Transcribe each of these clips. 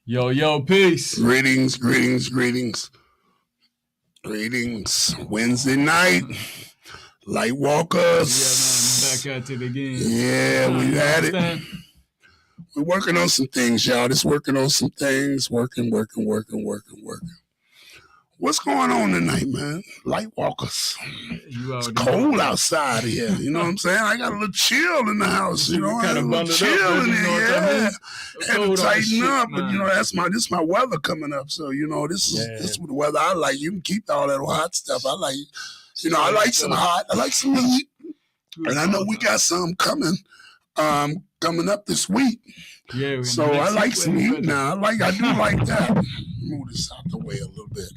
Yo, yo, peace. Greetings, greetings, greetings, greetings. Wednesday night, Lightwalkers. Yeah, man, back at it again. Yeah, we at it. Understand? We're working on some things, y'all. Just working on some things. Working. What's going on tonight, man? Lightwalkers. It's cold outside here. You know what I'm saying? I got a little chill in the house. You know, kind a of little bundled chill up, in you know there. what I Yeah, mean? had to tighten up, man. but you know this my weather coming up. So you know this is the weather I like. You can keep all that hot stuff. I like, I like some hot. I like some heat, and I know we got some coming up this week. Yeah, so I like some heat now. I do like that. Move this out the way a little bit.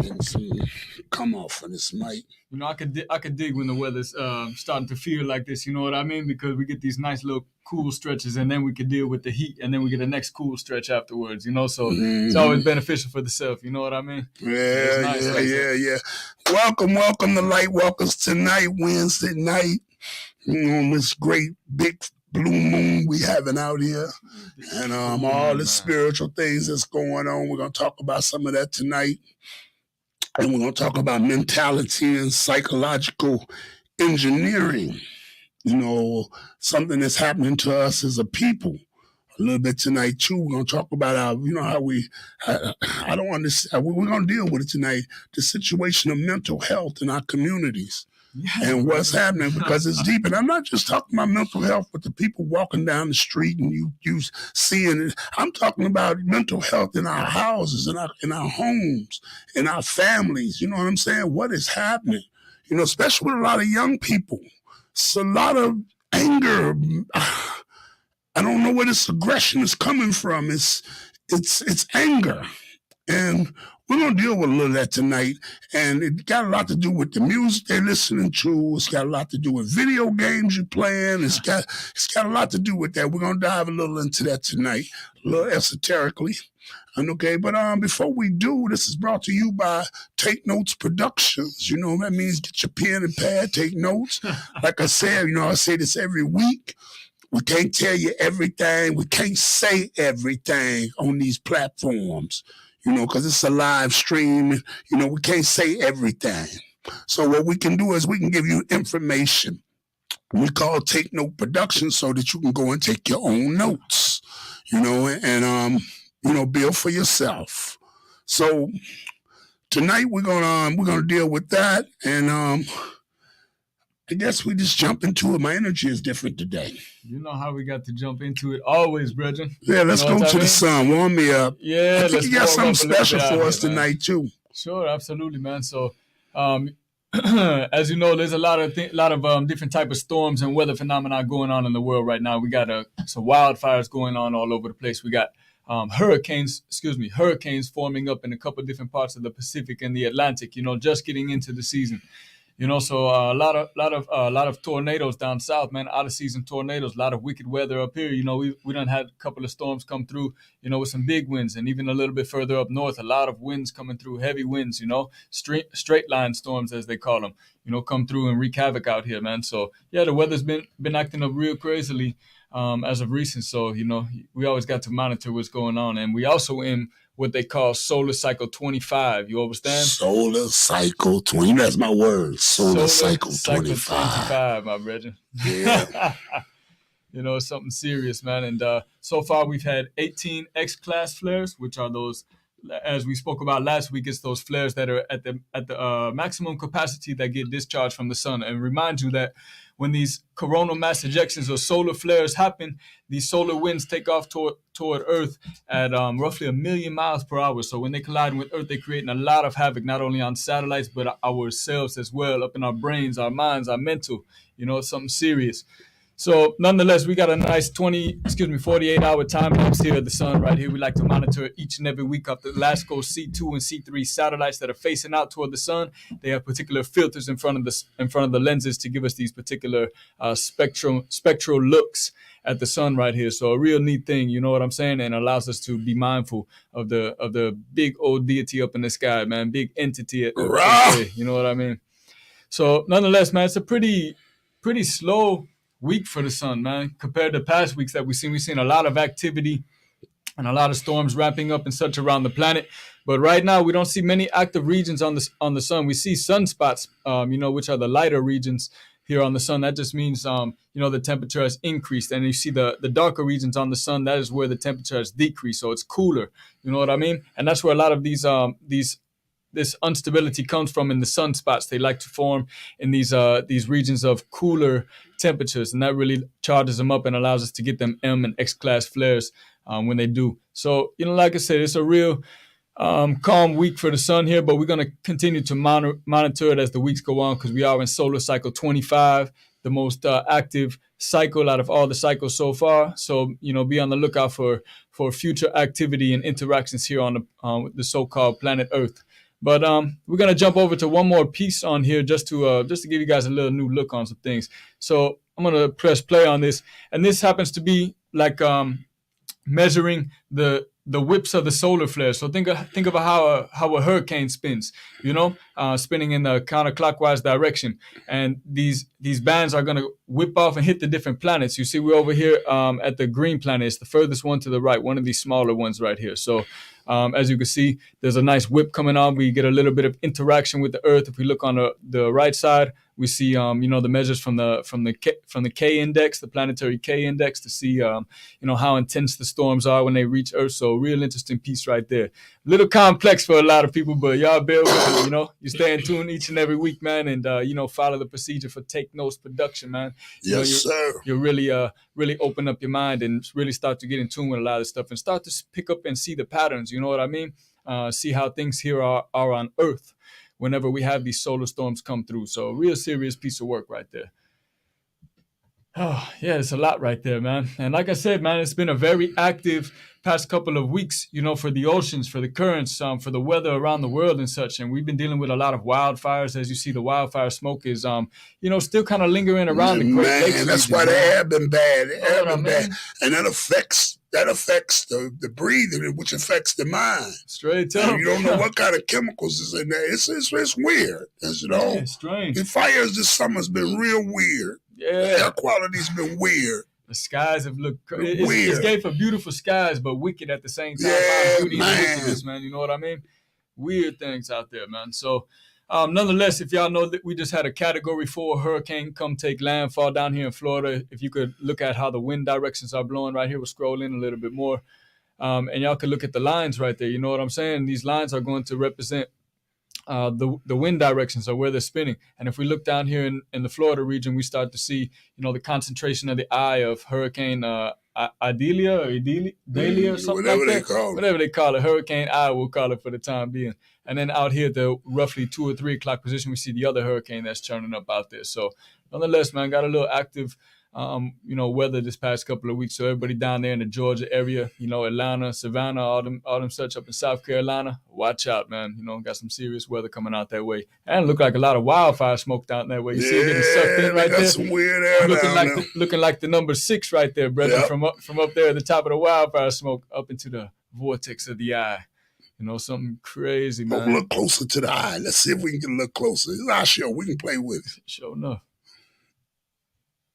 Getting some come off of this mic. You know, I could dig when the weather's starting to feel like this. You know what I mean? Because we get these nice little cool stretches, and then we could deal with the heat, and then we get the next cool stretch afterwards. You know, so it's always beneficial for the self. You know what I mean? Yeah, nice, yeah. Welcome to Lightwalkers tonight, Wednesday night, on this great big blue moon we having out here, and all the spiritual things that's going on. We're gonna talk about some of that tonight. And we're going to talk about mentality and psychological engineering. You know, something that's happening to us as a people. A little bit tonight, too. We're going to talk about I don't understand. We're going to deal with it tonight. The situation of mental health in our communities. And what's happening, because it's deep. And I'm not just talking about mental health with the people walking down the street and you seeing it. I'm talking about mental health in our houses, in our homes, in our families. You know what I'm saying? What is happening? You know, especially with a lot of young people. It's a lot of anger. I don't know where this aggression is coming from. It's anger. And we're going to deal with a little of that tonight. And it got a lot to do with the music they're listening to. It's got a lot to do with video games you're playing. It's got a lot to do with that. We're going to dive a little into that tonight, a little esoterically. And okay, but before we do, this is brought to you by Take Notes Productions. You know, that means get your pen and pad, take notes. Like I said, I say this every week. We can't tell you everything. We can't say everything on these platforms. Because it's a live stream, we can't say everything. So what we can do is we can give you information. We call Take Note Production so that you can go and take your own notes, and build for yourself. So tonight we're gonna deal with that, and I guess we just jump into it. My energy is different today. You know how we got to jump into it always, brethren. Yeah, let's go to the sun. Warm me up. Yeah, I think you got something special for us tonight, too. Sure, absolutely, man. So, as you know, there's a lot of different type of storms and weather phenomena going on in the world right now. We got some wildfires going on all over the place. We got hurricanes forming up in a couple of different parts of the Pacific and the Atlantic. Just getting into the season. So a lot of tornadoes down south, man. Out of season tornadoes, a lot of wicked weather up here. We done had a couple of storms come through, with some big winds, and even a little bit further up north, a lot of winds coming through, heavy winds, straight line storms as they call them, come through and wreak havoc out here, man. So yeah, the weather's been acting up real crazily as of recent. So we always got to monitor what's going on, and we also in what they call solar cycle 25. You understand? Solar cycle 20. That's my word. Solar cycle 25. My brother. Yeah. Something serious, man. And so far we've had 18 X-class flares, which are those, as we spoke about last week, it's those flares that are at the maximum capacity that get discharged from the sun. And remind you that when these coronal mass ejections or solar flares happen, these solar winds take off toward Earth at roughly 1 million miles per hour. So when they collide with Earth, they're creating a lot of havoc, not only on satellites, but ourselves as well, up in our brains, our minds, our mental, something serious. So nonetheless, we got a nice 48-hour time lapse here of the sun right here. We like to monitor each and every week of the LASCO C2 and C3 satellites that are facing out toward the sun. They have particular filters in front of the lenses to give us these particular spectral looks at the sun right here. So a real neat thing, you know what I'm saying, and allows us to be mindful of the big old deity up in the sky, man, big entity. You know what I mean? So nonetheless, man, it's a pretty slow week for the sun, man, compared to past weeks that we've seen a lot of activity and a lot of storms ramping up and such around the planet. But right now, we don't see many active regions on the sun. We see sunspots, which are the lighter regions here on the sun. That just means, the temperature has increased. And you see the darker regions on the sun, that is where the temperature has decreased. So it's cooler. You know what I mean? And that's where a lot of this instability comes from in the sunspots. They like to form in these regions of cooler temperatures, and that really charges them up and allows us to get them M and X class flares when they do. So, like I said, it's a real calm week for the sun here, but we're going to continue to monitor it as the weeks go on, because we are in solar cycle 25, the most active cycle out of all the cycles so far. So, be on the lookout for future activity and interactions here on the so-called planet Earth. But we're gonna jump over to one more piece on here just to give you guys a little new look on some things. So I'm gonna press play on this, and this happens to be like measuring the whips of the solar flare. So think of how a hurricane spins, spinning in the counterclockwise direction, and these bands are gonna whip off and hit the different planets. You see, we're over here at the green planet. It's the furthest one to the right, one of these smaller ones right here. So as you can see, there's a nice whip coming on. We get a little bit of interaction with the Earth. If we look on the right side, we see the measures from the K index, the planetary K index, to see how intense the storms are when they reach Earth. So real interesting piece right there. A little complex for a lot of people, but y'all bear with me. You stay in tune each and every week, man, and follow the procedure for Take Notes production, man. Yes, sir. You really open up your mind and really start to get in tune with a lot of stuff and start to pick up and see the patterns. You know what I mean? See how things here are on Earth whenever we have these solar storms come through. So real serious piece of work right there. Oh, yeah, it's a lot right there, man. And like I said, man, it's been a very active past couple of weeks, for the oceans, for the currents, for the weather around the world and such. And we've been dealing with a lot of wildfires. As you see, the wildfire smoke is, still kind of lingering around the Great Lakes. Man, that's why the air been bad. The air been bad. And that affects the breathing, which affects the mind. Straight up. And you don't know what kind of chemicals is in there. It's weird. Yeah, it's strange. The fires this summer's been real weird. Yeah. The air quality's been weird. The skies have looked weird. It's great for beautiful skies, but wicked at the same time. Yeah, beauty and wickedness, man. You know what I mean? Weird things out there, man. So, nonetheless, if y'all know that we just had a Category 4 hurricane come take landfall down here in Florida, if you could look at how the wind directions are blowing right here, we'll scroll in a little bit more. And y'all could look at the lines right there. You know what I'm saying? These lines are going to represent the wind directions are where they're spinning. And if we look down here in the Florida region, we start to see, the concentration of the eye of Hurricane Idalia or Idalia or something whatever like they that. call it. Whatever they call it. Hurricane I, we'll call it for the time being. And then out here at the roughly 2 or 3 o'clock position, we see the other hurricane that's churning up out there. So nonetheless, man, got a little active weather this past couple of weeks. So everybody down there in the Georgia area, Atlanta, Savannah, all them such up in South Carolina, watch out, man. Got some serious weather coming out that way. And look like a lot of wildfire smoke down that way. You see it getting sucked in right there? Some weird air looking like the number 6 right there, brother, yep. from up there at the top of the wildfire smoke up into the vortex of the eye. Something crazy, man. Go look closer to the eye. Let's see if we can get a little closer. It's our show. We can play with it. Sure enough.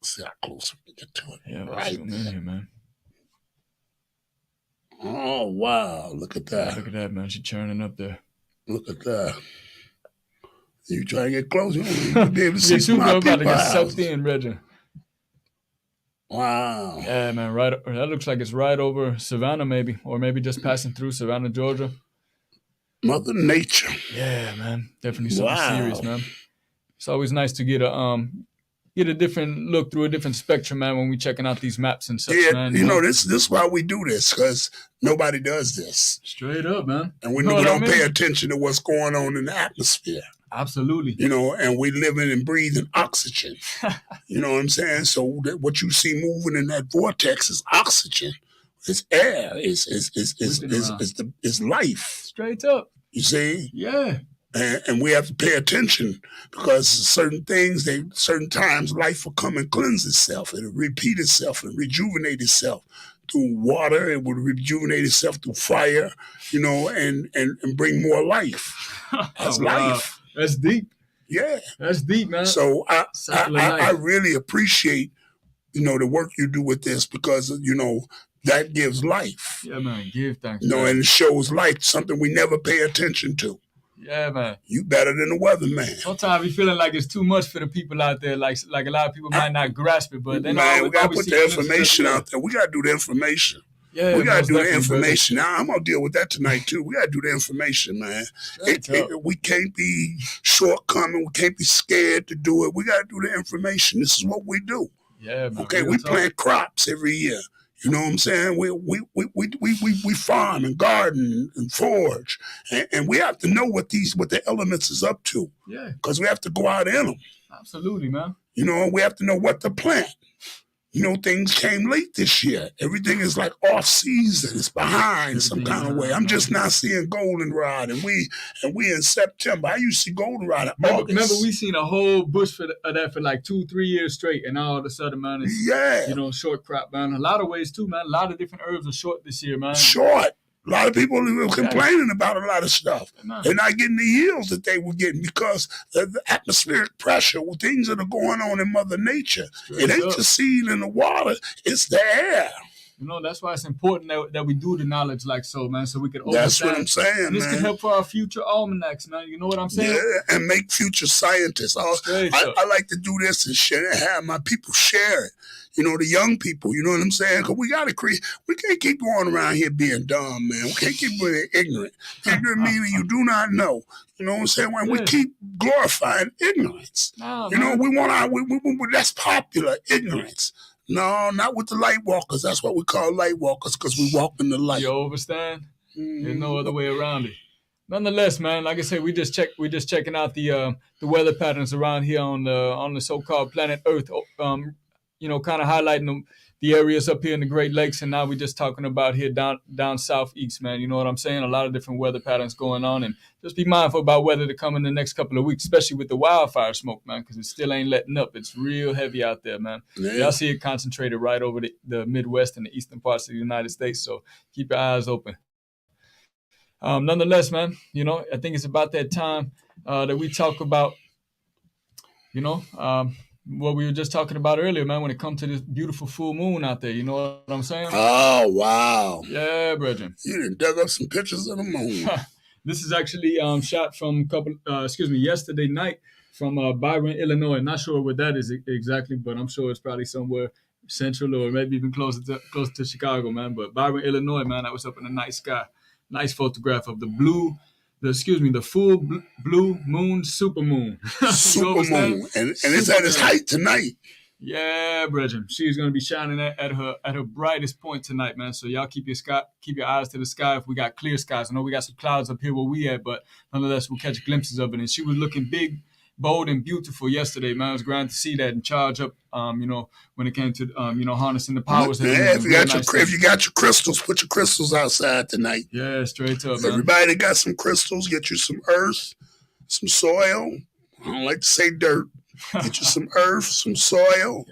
See how close we can get to it. Yeah, right in here, man. Oh, wow. Look at that. Look at that, man. She's churning up there. Look at that. You try to get close, you'll be able to see some about to get sucked in, Reggie. Wow. Yeah, man. Right. That looks like it's right over Savannah, maybe, or maybe just passing through Savannah, Georgia. Mother Nature. Yeah, man. Definitely something serious, man. It's always nice to get a different look through a different spectrum, man, when we checking out these maps and such, man. This is why we do this, because nobody does this. Straight up, man. And we don't pay attention to what's going on in the atmosphere. Absolutely. And we living and breathing oxygen. You know what I'm saying? So what you see moving in that vortex is oxygen. It's air. It's life. Straight up. You see? Yeah. And we have to pay attention, because certain times life will come and cleanse itself. It'll repeat itself and rejuvenate itself through water. It will rejuvenate itself through fire, and bring more life. That's life. That's deep. Yeah. That's deep, man. So I really appreciate, the work you do with this, because, that gives life. Yeah, man. Give thanks. You know, and it shows life, something we never pay attention to. Yeah, man. You better than the weatherman. Sometimes we feeling like it's too much for the people out there. Like a lot of people might not grasp it, but then we gotta put the information out there. We gotta do the information. Yeah, we gotta do the information. Now I'm gonna deal with that tonight too. We gotta do the information, man. We can't be shortcoming. We can't be scared to do it. We gotta do the information. This is what we do. Yeah, man. Okay, we plant crops every year. You know what I'm saying? We farm and garden and forage, and we have to know what the elements is up to. Yeah, because we have to go out in them. Absolutely, man. You know, we have to know what to plant. You know, things came late this year. Everything is like off season. It's behind some kind of way. I'm just not seeing goldenrod, and we in September. I used to see goldenrod in August. Remember, we seen a whole bush of that for like 2-3 years straight, and all of a sudden, man, it's short crop, man. A lot of ways too, man. A lot of different herbs are short this year, man. Short. A lot of people are complaining about a lot of stuff. They're not getting the yields that they were getting because of the atmospheric pressure, things that are going on in Mother Nature. It ain't the seed in the water, it's the air. You know, that's why it's important that we do the knowledge like so, man, so we can understand. That's what I'm saying, and this can help for our future almanacs, man. You know what I'm saying? Yeah, and make future scientists. I like to do this and share it, have my people share it. You know, the young people, you know what I'm saying? Because we got to create, we can't keep going around here being dumb, man. We can't keep being ignorant. Ignorant meaning you do not know. You know what I'm saying? When we keep glorifying ignorance. You know, we want that's popular, ignorance. No, not with the Lightwalkers. That's what we call Lightwalkers because we walk in the light. You understand? There's no other way around it. Nonetheless, man, like I said, we just checking out the weather patterns around here on the so-called planet Earth. You know, kind of highlighting the areas up here in the Great Lakes, and now we're just talking about here down southeast, man. You know what I'm saying? A lot of different weather patterns going on, and just be mindful about weather to come in the next couple of weeks, especially with the wildfire smoke, man, because it still ain't letting up. It's real heavy out there, man. Yeah. Y'all see it concentrated right over the Midwest and the eastern parts of the United States, so keep your eyes open. Nonetheless, man, you know, I think it's about that time that we talk about, you know, what we were just talking about earlier, man, when it comes to this beautiful full moon out there. You know what I'm saying? Oh, wow. Yeah, brethren. You done dug up some pictures of the moon. This is actually shot from yesterday night from Byron, Illinois. Not sure what that is exactly, but I'm sure it's probably somewhere central or maybe even close to Chicago, man. But Byron, Illinois, man, I was up in the night sky. Nice photograph of the full blue moon, super moon. Super moon. And it's at its height tonight. Yeah, brethren. She's gonna be shining at her brightest point tonight, man. So y'all keep your eyes to the sky if we got clear skies. I know we got some clouds up here where we at, but nonetheless we'll catch glimpses of it. And she was looking big, bold, and beautiful yesterday, man. It was grand to see that and charge up, you know, when it came to, you know, harnessing the powers. Yeah, if you got your crystals, put your crystals outside tonight. Yeah, straight up, man. Everybody that got some crystals, get you some earth, some soil. I don't like to say dirt. Get you some earth, some soil.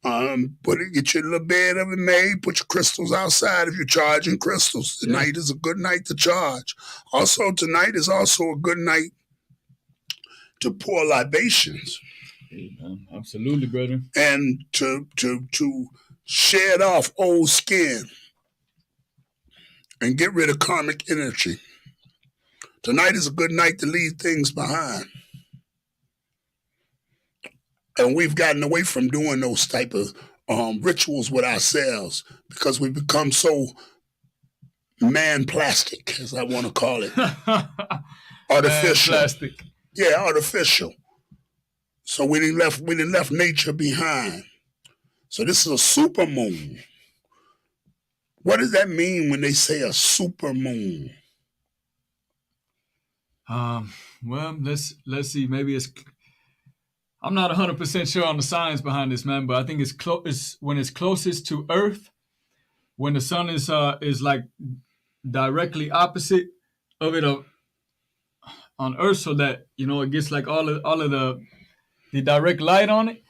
Get you a little bed of it made. Put your crystals outside if you're charging crystals. Tonight is a good night to charge. Also, tonight is also a good night to pour libations. Amen. Absolutely, brother. And to shed off old skin and get rid of karmic energy. Tonight is a good night to leave things behind. And we've gotten away from doing those type of rituals with ourselves because we've become so man-plastic, as I want to call it. Artificial. Man-plastic. Yeah, artificial. So we didn't left nature behind. So this is a super moon. What does that mean when they say a super moon? Well, let's see. Maybe it's. I'm not 100% sure on the science behind this, man, but I think it's when it's closest to Earth, when the sun is like directly opposite of it on Earth, so that, you know, it gets like all of the direct light on it,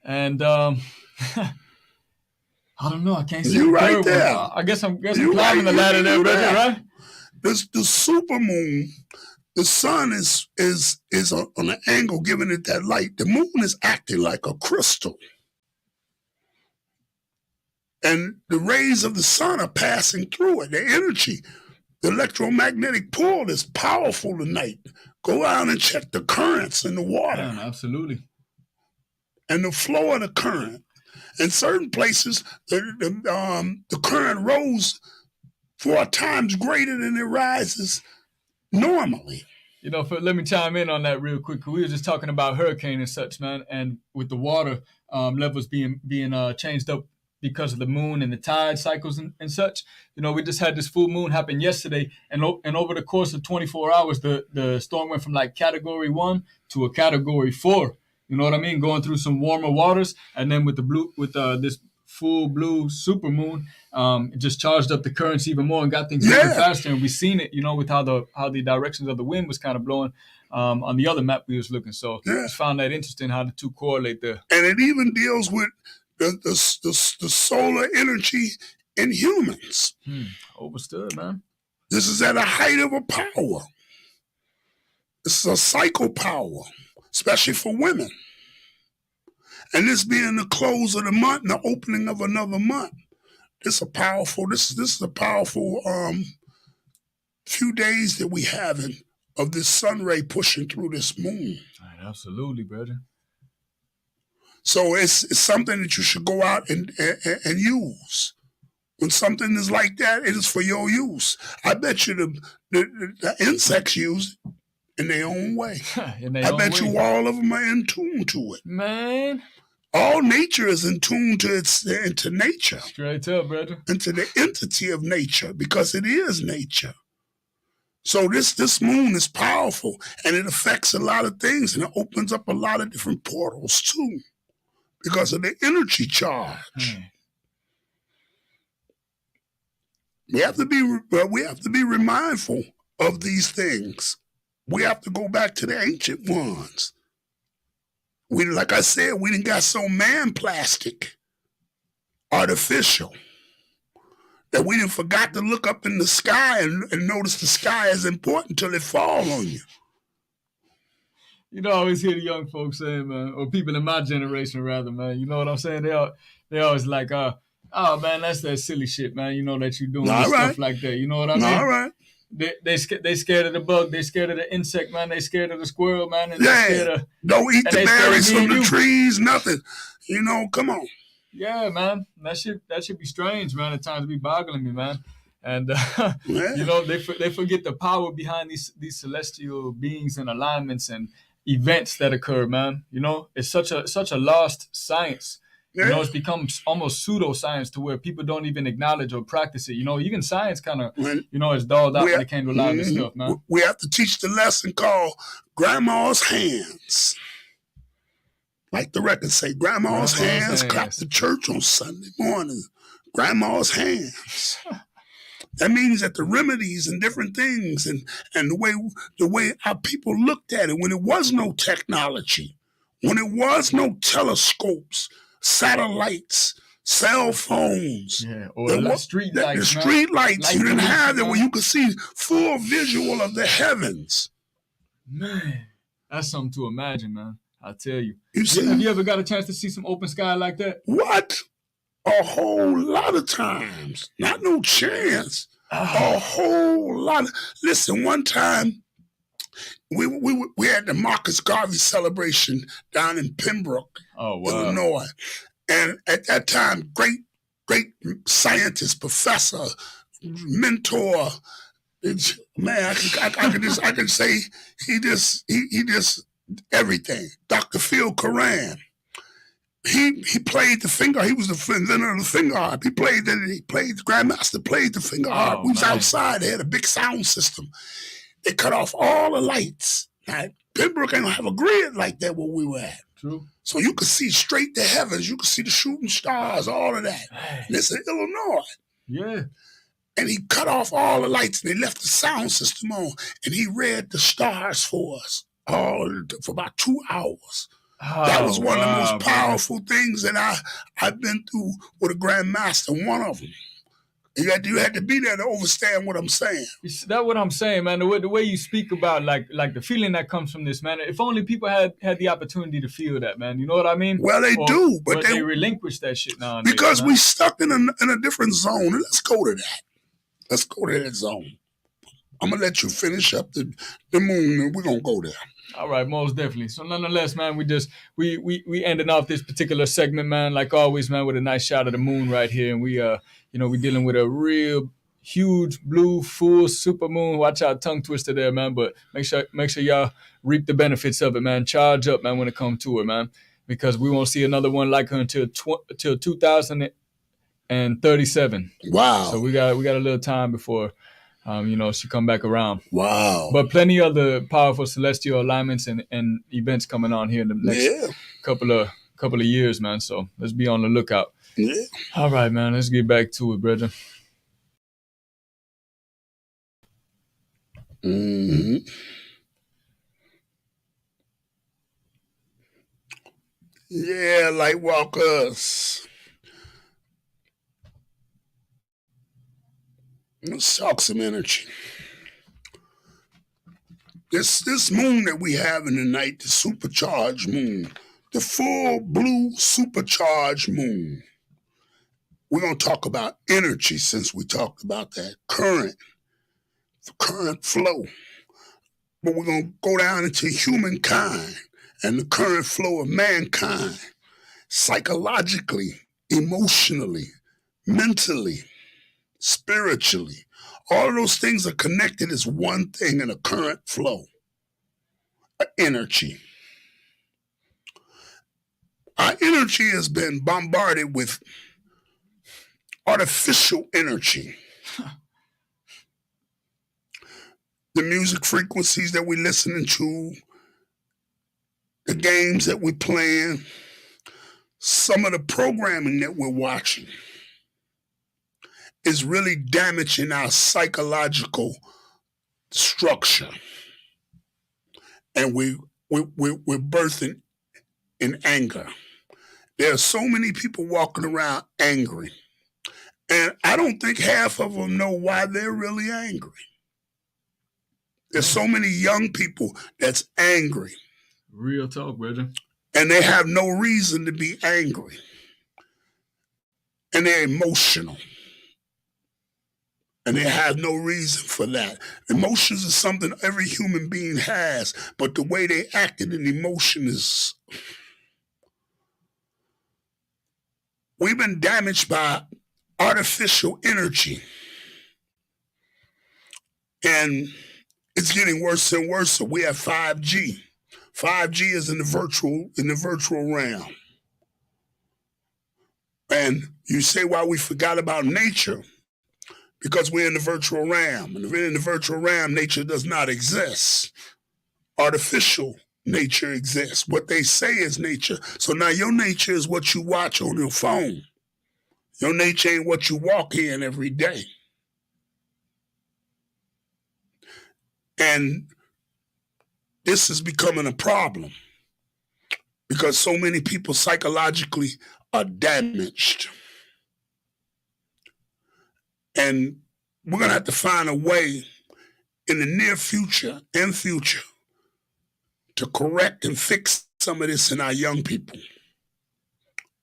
and I don't know, I can't see. You right there. I guess I'm climbing the ladder there, brother, right? The super moon. The sun is on an angle giving it that light. The moon is acting like a crystal. And the rays of the sun are passing through it. The energy, the electromagnetic pull is powerful tonight. Go out and check the currents in the water. Man, absolutely. And the flow of the current. In certain places, the current rose 4 times greater than it rises normally. You know, let me chime in on that real quick. We were just talking about hurricane and such, man, and with the water levels being changed up because of the moon and the tide cycles and such. You know, we just had this full moon happen yesterday, and over the course of 24 hours, the storm went from like Category 1 to a Category 4. You know what I mean? Going through some warmer waters, and then with this full blue super moon, it just charged up the currents even more and got things moving faster. And we've seen it, you know, with how the directions of the wind was kind of blowing on the other map we was looking. So just found that interesting how the two correlate there. And it even deals with the solar energy in humans. Overstood, man. This is at a height of a power. This is a cycle power, especially for women. And this being the close of the month and the opening of another month. This is a powerful few days that we having of this sun ray pushing through this moon. Right, absolutely, brother. So it's something that you should go out and use. When something is like that, it is for your use. I bet you the insects use it in their own way. I bet you all of them are in tune to it. Man. All nature is in tune into nature. Straight up, brother. Into the entity of nature, because it is nature. So this moon is powerful, and it affects a lot of things, and it opens up a lot of different portals too, because of the energy charge. We have to be mindful of these things. We have to go back to the ancient ones. Like I said, we done got so man-plastic, artificial, that we done forgot to look up in the sky and notice the sky is important till it fall on you. You know, I always hear the young folks saying, man, or people in my generation rather, man, you know what I'm saying? They always like, oh, man, that's that silly shit, man, you know, that you're doing stuff like that. You know what I mean? All right. They scared of the bug. They scared of the insect, man. They scared of the squirrel, man. And don't eat the berries from the trees, nothing. You know, come on. Yeah, man. That should be strange, man. At times, be boggling me, man. And you know, they forget the power behind these celestial beings and alignments and events that occur, man. You know, it's such a lost science. You know, it's become almost pseudoscience to where people don't even acknowledge or practice it. You know, even science kind of, you know, is dulled out when it came to a lot of this stuff, man. We have to teach the lesson called Grandma's Hands. Like the record say, Grandma's hands clap the church on Sunday morning. Grandma's hands. That means that the remedies and different things and the way our people looked at it when it was no technology, when it was no telescopes, satellites, cell phones, or the street lights. The street lights, you didn't have that where you could see full visual of the heavens. Man, that's something to imagine, man. I tell you. Have you ever got a chance to see some open sky like that? What? A whole lot of times. Not no chance. A whole lot. Listen, one time, we had the Marcus Garvey celebration down in Pembroke, Illinois. And at that time, great scientist, professor, mentor, man, I can say he just everything. Dr. Phil Coran. He played the finger. He was the inventor of the finger harp. The Grandmaster played the finger harp. We was outside. They had a big sound system. They cut off all the lights. Now, Pembroke ain't have a grid like that where we were at. True. So you could see straight to heavens. You could see the shooting stars, all of that. And it's in Illinois. Yeah. And he cut off all the lights and they left the sound system on. And he read the stars for us for about 2 hours. That was one of the most powerful things that I've been through with a Grandmaster, one of them. You had to be there to understand what I'm saying. That's what I'm saying, man. The way you speak about like the feeling that comes from this, man. If only people had the opportunity to feel that, man. You know what I mean? Well, they do, but they relinquish that shit nowadays. Because we stuck in a different zone. And let's go to that. Let's go to that zone. I'm gonna let you finish up the moon, and we're gonna go there. All right, most definitely. So nonetheless, man, we ending off this particular segment, man, like always, man, with a nice shot of the moon right here, and we we dealing with a real huge blue full super moon. Watch out, tongue twister there, man. But make sure y'all reap the benefits of it, man. Charge up, man, when it comes to it, man, because we won't see another one like her until 2037. Wow. So we got a little time before. She come back around. Wow. But plenty of the powerful celestial alignments and events coming on here in the next couple of years, man. So let's be on the lookout. Yeah. All right, man. Let's get back to it, brother. Mm-hmm. Yeah, Lightwalkers. Let's talk some energy. This moon that we have in the night, the supercharged moon, the full blue supercharged moon. We're going to talk about energy since we talked about that current flow. But we're going to go down into humankind and the current flow of mankind, psychologically, emotionally, mentally, spiritually. All of those things are connected as one thing in a current flow, energy. Our energy has been bombarded with artificial energy. The music frequencies that we're listening to, the games that we're playing, some of the programming that we're watching is really damaging our psychological structure. And we're birthing in anger. There are so many people walking around angry. And I don't think half of them know why they're really angry. There's so many young people that's angry. Real talk, brother. And they have no reason to be angry. And they're emotional. And they have no reason for that. Emotions is something every human being has, but the way they act in an emotion is... We've been damaged by artificial energy. And it's getting worse and worse. So we have 5G. 5G is in the virtual realm. And you say, why we forgot about nature? Because we're in the virtual realm. And if we're in the virtual realm, nature does not exist. Artificial nature exists. What they say is nature. So now your nature is what you watch on your phone. Your nature ain't what you walk in every day. And this is becoming a problem because so many people psychologically are damaged. And we're going to have to find a way in the near future and future to correct and fix some of this in our young people.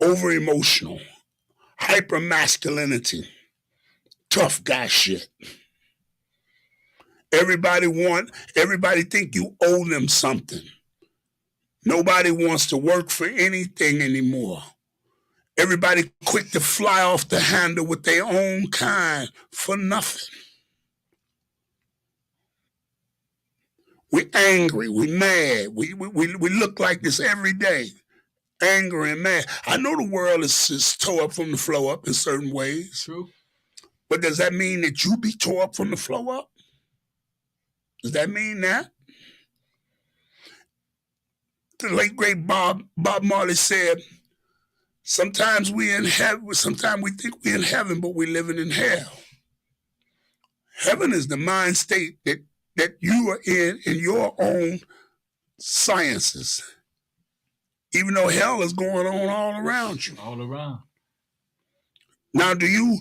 Over-emotional, hyper-masculinity, tough guy shit. Everybody think you owe them something. Nobody wants to work for anything anymore. Everybody quick to fly off the handle with their own kind for nothing. We're angry, we're mad, we look like this every day. Angry and mad. I know the world is just tore up from the flow up in certain ways. True. But does that mean that you be tore up from the flow up? Does that mean that? The late great Bob Marley said, sometimes we in heaven, sometimes we think we're in heaven, but we're living in hell. Heaven is the mind state that you are in your own sciences. Even though hell is going on all around you. All around. Now, do you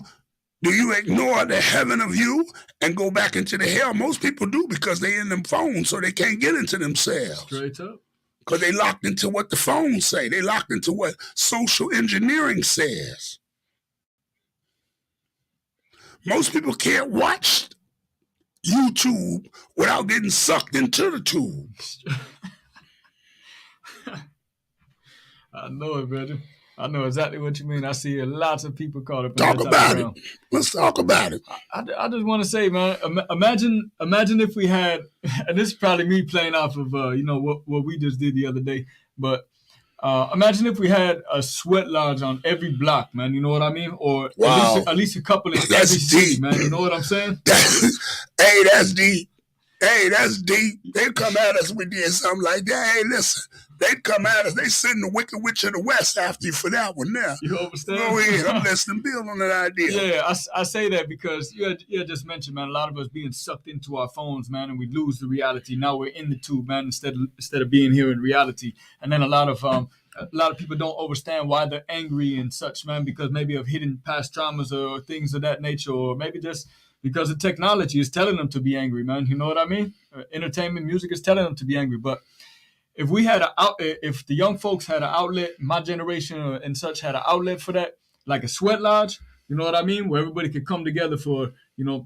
Do you ignore the heaven of you and go back into the hell? Most people do because they in them phones, so they can't get into themselves. Straight up. Because they locked into what the phones say. They locked into what social engineering says. Most people can't watch YouTube without getting sucked into the tube. I know it, brother. I know exactly what you mean. I see lots of people caught up in Talk that about it. Let's talk about it. I just want to say, man, imagine if we had, and this is probably me playing off of, what we just did the other day, but imagine if we had a sweat lodge on every block, man. You know what I mean? Or wow. at least a couple in every city, man. You know what I'm saying? Hey, that's deep. Hey, that's deep. They come at us, we did something like that. Hey, listen, they come at us. They send the Wicked Witch of the West after you for that one now. You understand? Go ahead. I'm listening. Build on that idea. Yeah, I say that because you had just mentioned, man, a lot of us being sucked into our phones, man, and we lose the reality. Now we're in the tube, man, instead of being here in reality. And then a lot of people don't understand why they're angry and such, man, because maybe of hidden past traumas or things of that nature, or maybe just because the technology is telling them to be angry, man. You know what I mean? Entertainment, music is telling them to be angry. But if we had if the young folks had an outlet, my generation and such had an outlet for that, like a sweat lodge, you know what I mean, where everybody could come together for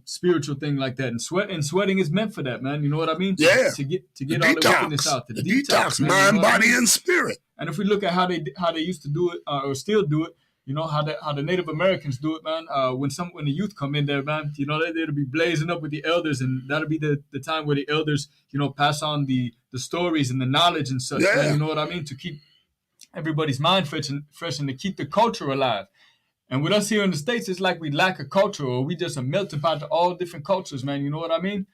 spiritual thing like that, and sweating is meant for that, man. You know what I mean? Yeah. To get all the wickedness out, the detox, man, mind, you know body, and spirit. And if we look at how they used to do it or still do it. You know how the Native Americans do it, man. When the youth come in there, man, they'll be blazing up with the elders, and that'll be the time where the elders, pass on the stories and the knowledge and such. Yeah. Man, you know what I mean? To keep everybody's mind fresh and to keep the culture alive. And with us here in the States, it's like we lack a culture, or we just a melting pot of all different cultures, man. You know what I mean?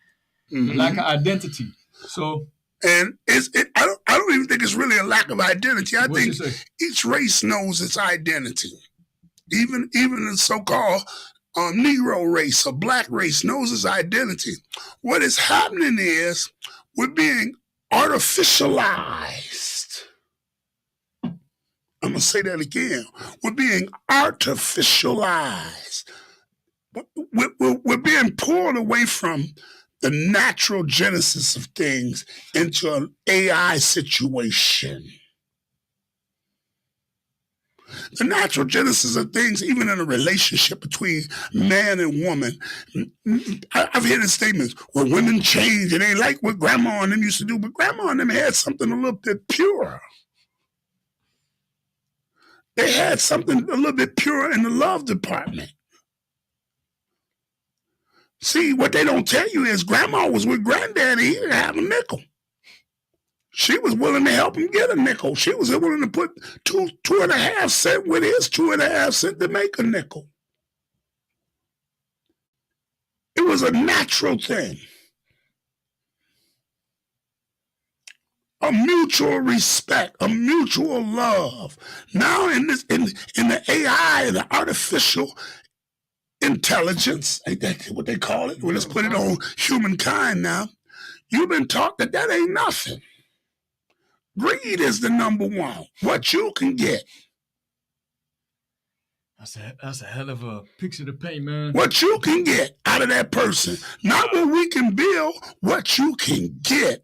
Mm-hmm. The lack of identity. So. And I don't even think it's really a lack of identity. I think each race knows its identity. Even the so-called Negro race or black race knows its identity. What is happening is we're being artificialized. I'm going to say that again. We're being artificialized. We're being pulled away from the natural genesis of things into an AI situation. The natural genesis of things, even in a relationship between man and woman. I've heard the statements, well, women change. It ain't like what grandma and them used to do, but grandma and them had something a little bit pure. They had something a little bit pure in the love department. See, what they don't tell you is grandma was with granddaddy. He didn't have a nickel. She was willing to help him get a nickel. She was willing to put 2.5 cents with his 2.5 cents to make a nickel. It was a natural thing. A mutual respect, a mutual love. Now in the AI, the artificial intelligence, ain't that what they call it? Well, let's put it on humankind now. You've been taught that ain't nothing. Greed is the number one. What you can get. That's a hell of a picture to paint, man. What you can get out of that person. Not what we can build, what you can get.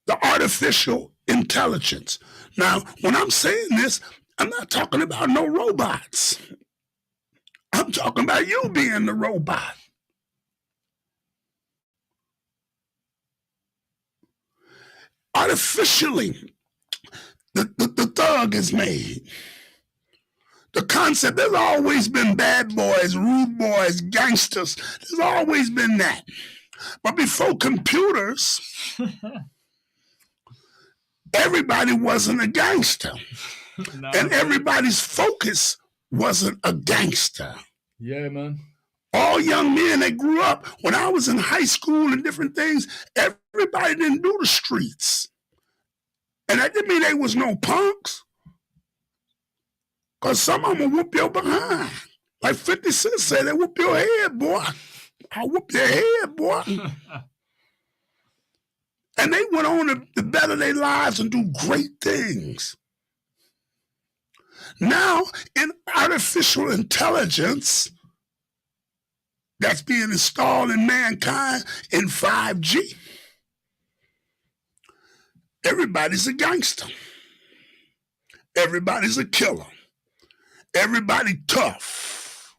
The artificial intelligence. Now, when I'm saying this, I'm not talking about no robots. I'm talking about you being the robot. Artificially, the thug is made. The concept, there's always been bad boys, rude boys, gangsters. There's always been that. But before computers, everybody wasn't a gangster. No. And everybody's focus wasn't a gangster. Yeah, man. All young men that grew up, when I was in high school and different things, everybody didn't do the streets. And that didn't mean they was no punks. Because some of them will whoop your behind. Like 50 Cent said, they whoop your head, boy. I'll whoop your head, boy. And they went on to better their lives and do great things. Now, in artificial intelligence that's being installed in mankind in 5G, everybody's a gangster. Everybody's a killer. Everybody tough.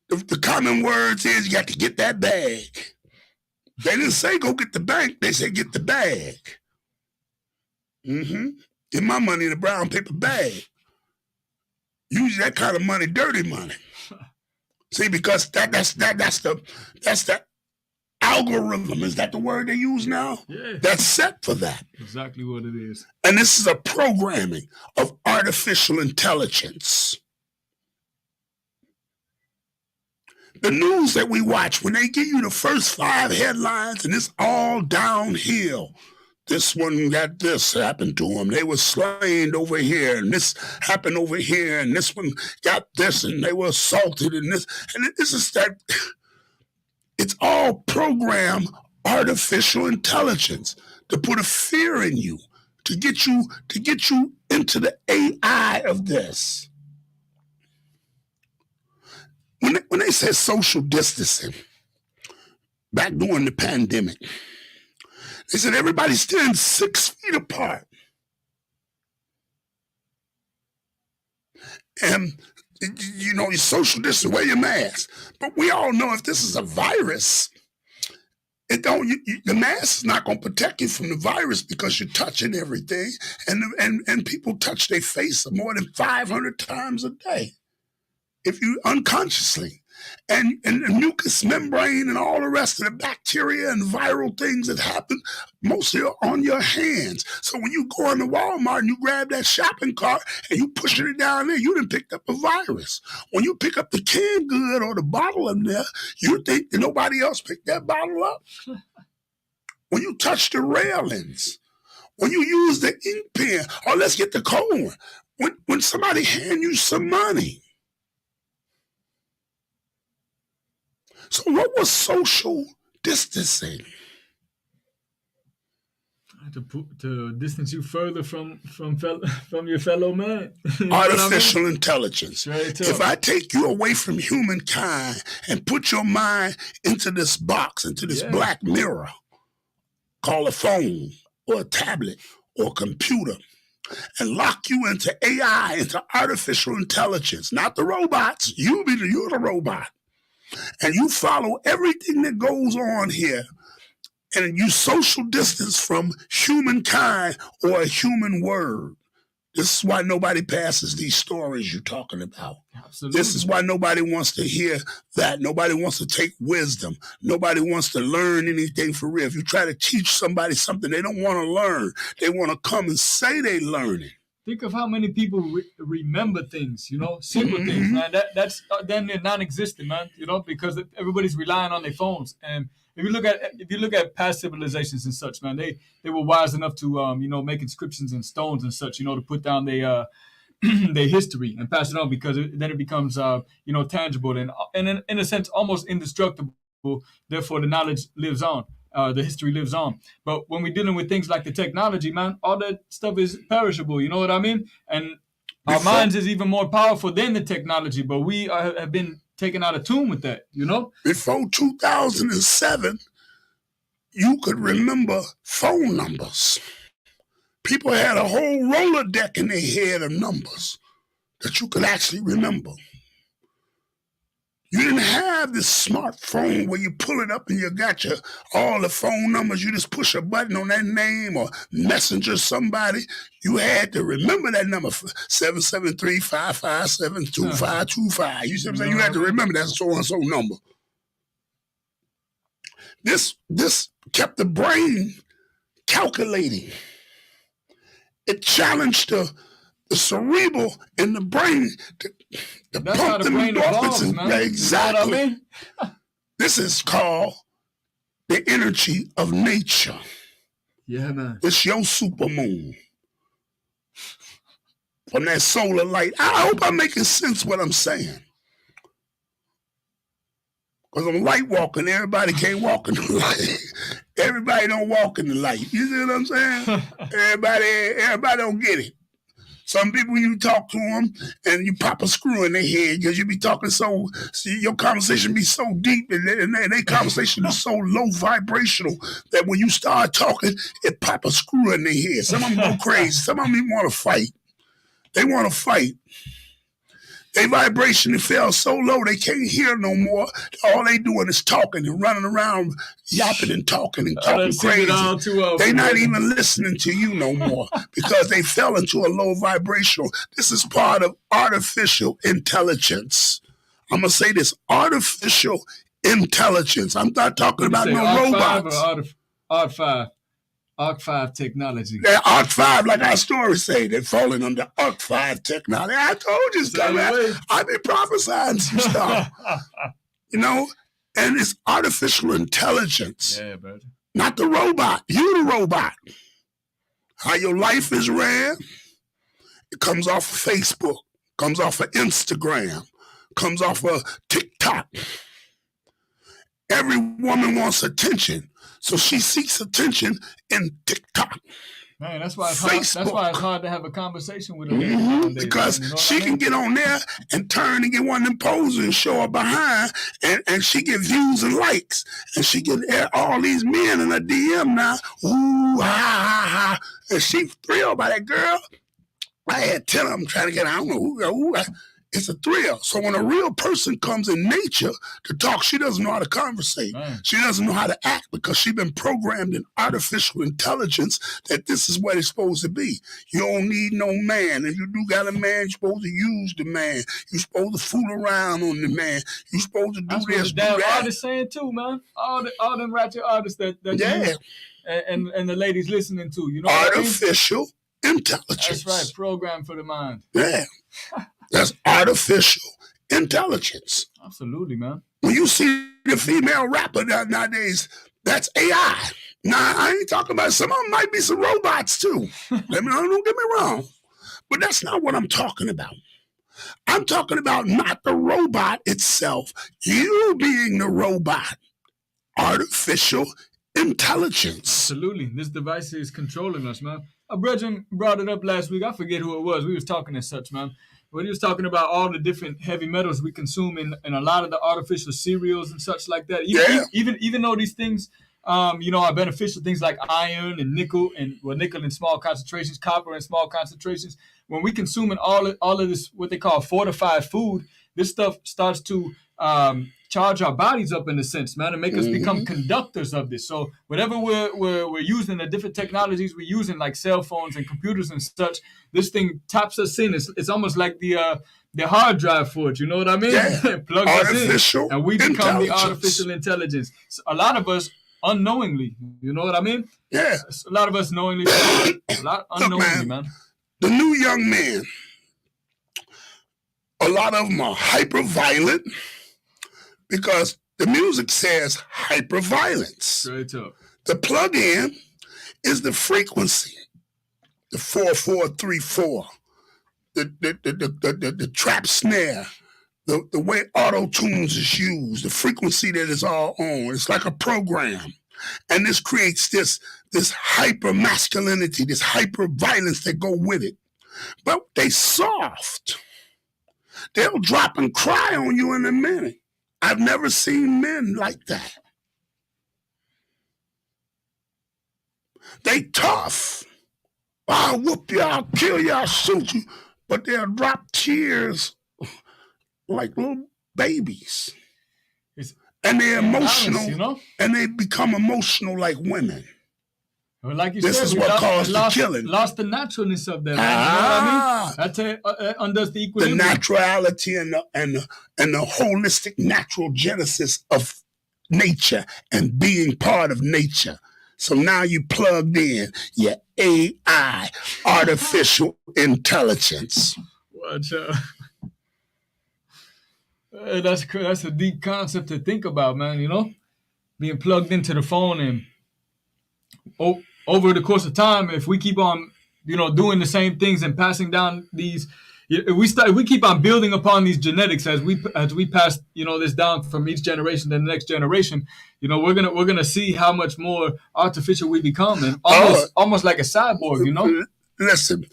The common words is you got to get that bag. They didn't say go get the bank. They said get the bag. Get my money in a brown paper bag. Use that kind of money, dirty money. See, because that's the algorithm. Is that the word they use now? Yeah. That's set for that. Exactly what it is. And this is a programming of artificial intelligence. The news that we watch, when they give you the first 5 headlines and it's all downhill. This one got this happened to them. They were slain over here, and this happened over here, and this one got this, and they were assaulted, and this. And this is that. It's all programmed artificial intelligence to put a fear in you, to get you into the AI of this. When they said social distancing back during the pandemic, they said everybody stand 6 feet apart. And, you know, your social distance, wear your mask. But we all know if this is a virus, the mask is not going to protect you from the virus because you're touching everything. And people touch their face more than 500 times a day. If you unconsciously. And the mucous membrane and all the rest of the bacteria and viral things that happen mostly on your hands. So when you go into Walmart and you grab that shopping cart and you pushing it down there, you done picked up a virus. When you pick up the canned good or the bottle in there, you think that nobody else picked that bottle up. When you touch the railings, when you use the ink pen, or let's get the cold one. When somebody hand you some money. So what was social distancing? To distance you further from your fellow man. Artificial intelligence. If I take you away from humankind and put your mind into this box, into this black mirror, call a phone or a tablet or a computer, and lock you into AI, into artificial intelligence, not the robots. You're the robot. And you follow everything that goes on here, and you social distance from humankind or a human word. This is why nobody passes these stories you're talking about. Absolutely. This is why nobody wants to hear that. Nobody wants to take wisdom. Nobody wants to learn anything for real. If you try to teach somebody something they don't want to learn, they want to come and say they learn it. Think of how many people remember things, simple things, man. That's damn near non-existent, man. Because everybody's relying on their phones. And if you look at past civilizations and such, man, they were wise enough to make inscriptions in stones and such, to put down their their history and pass it on, because then it becomes tangible and in a sense almost indestructible. Therefore, the knowledge lives on. The history lives on. But when we're dealing with things like the technology, man, all that stuff is perishable. You know what I mean? And our minds is even more powerful than the technology, but we have been taken out of tune with that, Before 2007, you could remember phone numbers. People had a whole Rolodex in their head of numbers that you could actually remember. You didn't have this smartphone where you pull it up and you got all the phone numbers. You just push a button on that name or messenger somebody. You had to remember that number, 773-557-2525. You see what I'm saying? You had to remember that so-and-so number. This kept the brain calculating. It challenged the cerebral in the brain to pump the endorphins. Exactly. You know what I mean? This is called the energy of nature. Yeah, man. It's your supermoon. From that solar light. I hope I'm making sense what I'm saying. Because I'm light walking, everybody can't walk in the light. Everybody don't walk in the light. You see what I'm saying? Everybody don't get it. Some people, you talk to them and you pop a screw in their head because you be talking your conversation be so deep and their conversation is so low vibrational that when you start talking, it pop a screw in their head. Some of them go crazy. Some of them even want to fight. They want to fight. Their vibration fell so low they can't hear no more. All they doing is talking and running around, yapping and talking crazy. They're not even listening to you no more because they fell into a low vibrational. This is part of artificial intelligence. I'm going to say this, artificial intelligence. I'm not talking about no robots. Arc 5 technology. That Arc 5, like our story say, they're falling under Arc 5 technology. I told you stuff. I've been prophesying some stuff. And it's artificial intelligence. Yeah, brother. Not the robot. You the robot. How your life is ran, it comes off of Facebook, comes off of Instagram, comes off of TikTok. Every woman wants attention. So she seeks attention in TikTok. Man, that's why it's hard to have a conversation with her. Mm-hmm. Because she can get on there and turn and get one of them poses and show her behind, and she get views and likes. And she get all these men in her DM now. Ooh, ha, ha, ha. And she thrilled by that girl. I had 10 of them trying to get, I don't know who. It's a thrill. So when a real person comes in nature to talk, she doesn't know how to conversate. Man. She doesn't know how to act because she's been programmed in artificial intelligence that this is what it's supposed to be. You don't need no man. If you do got a man, you're supposed to use the man. You're supposed to fool around on the man. You're supposed to do That's this, what the damn artists saying too, man. All them ratchet artists that yeah. And the ladies listening to, artificial intelligence. That's right, program for the mind. Yeah. That's artificial intelligence. Absolutely, man. When you see the female rapper nowadays, that's AI. Now, I ain't talking about some of them might be some robots too. Don't get me wrong. But that's not what I'm talking about. I'm talking about not the robot itself. You being the robot. Artificial intelligence. Absolutely. This device is controlling us, man. A brethren brought it up last week. I forget who it was. We was talking as such, man. When he was talking about all the different heavy metals we consume in a lot of the artificial cereals and such like that. Even though these things, are beneficial, things like iron and nickel in small concentrations, copper in small concentrations. When we consuming all of this, what they call fortified food, this stuff starts to charge our bodies up in a sense, man, and make us become conductors of this. So whatever we're using, the different technologies we're using, like cell phones and computers and such, this thing taps us in. It's almost like the hard drive for it. You know what I mean? Yeah. Plugs us in, and we become the artificial intelligence. So a lot of us unknowingly, you know what I mean? Yeah. A lot of us knowingly, unknowingly, man. The new young men, a lot of them are hyper violent. Because the music says hyperviolence. Straight up. The plug-in is the frequency, the 4434, the trap snare, the way auto-tunes is used, the frequency that is all on. It's like a program. And this creates this hyper-masculinity, this hyper-violence that go with it. But they soft. They'll drop and cry on you in a minute. I've never seen men like that. They tough. I'll whoop you, I'll kill you, I'll shoot you. But they'll drop tears like little babies. And they're emotional, and they become emotional like women. Well, like you this said, is what caused the killing. Lost the naturalness of that. You know what I mean? That undoes the equilibrium. The naturality and the holistic natural genesis of nature and being part of nature. So now you plugged in your AI, artificial intelligence. Watch out. That's a deep concept to think about, man, Being plugged into the phone and over the course of time, if we keep on, doing the same things and passing down these, if we keep on building upon these genetics as we pass, this down from each generation to the next generation, we're gonna see how much more artificial we become, and almost like a cyborg, Listen,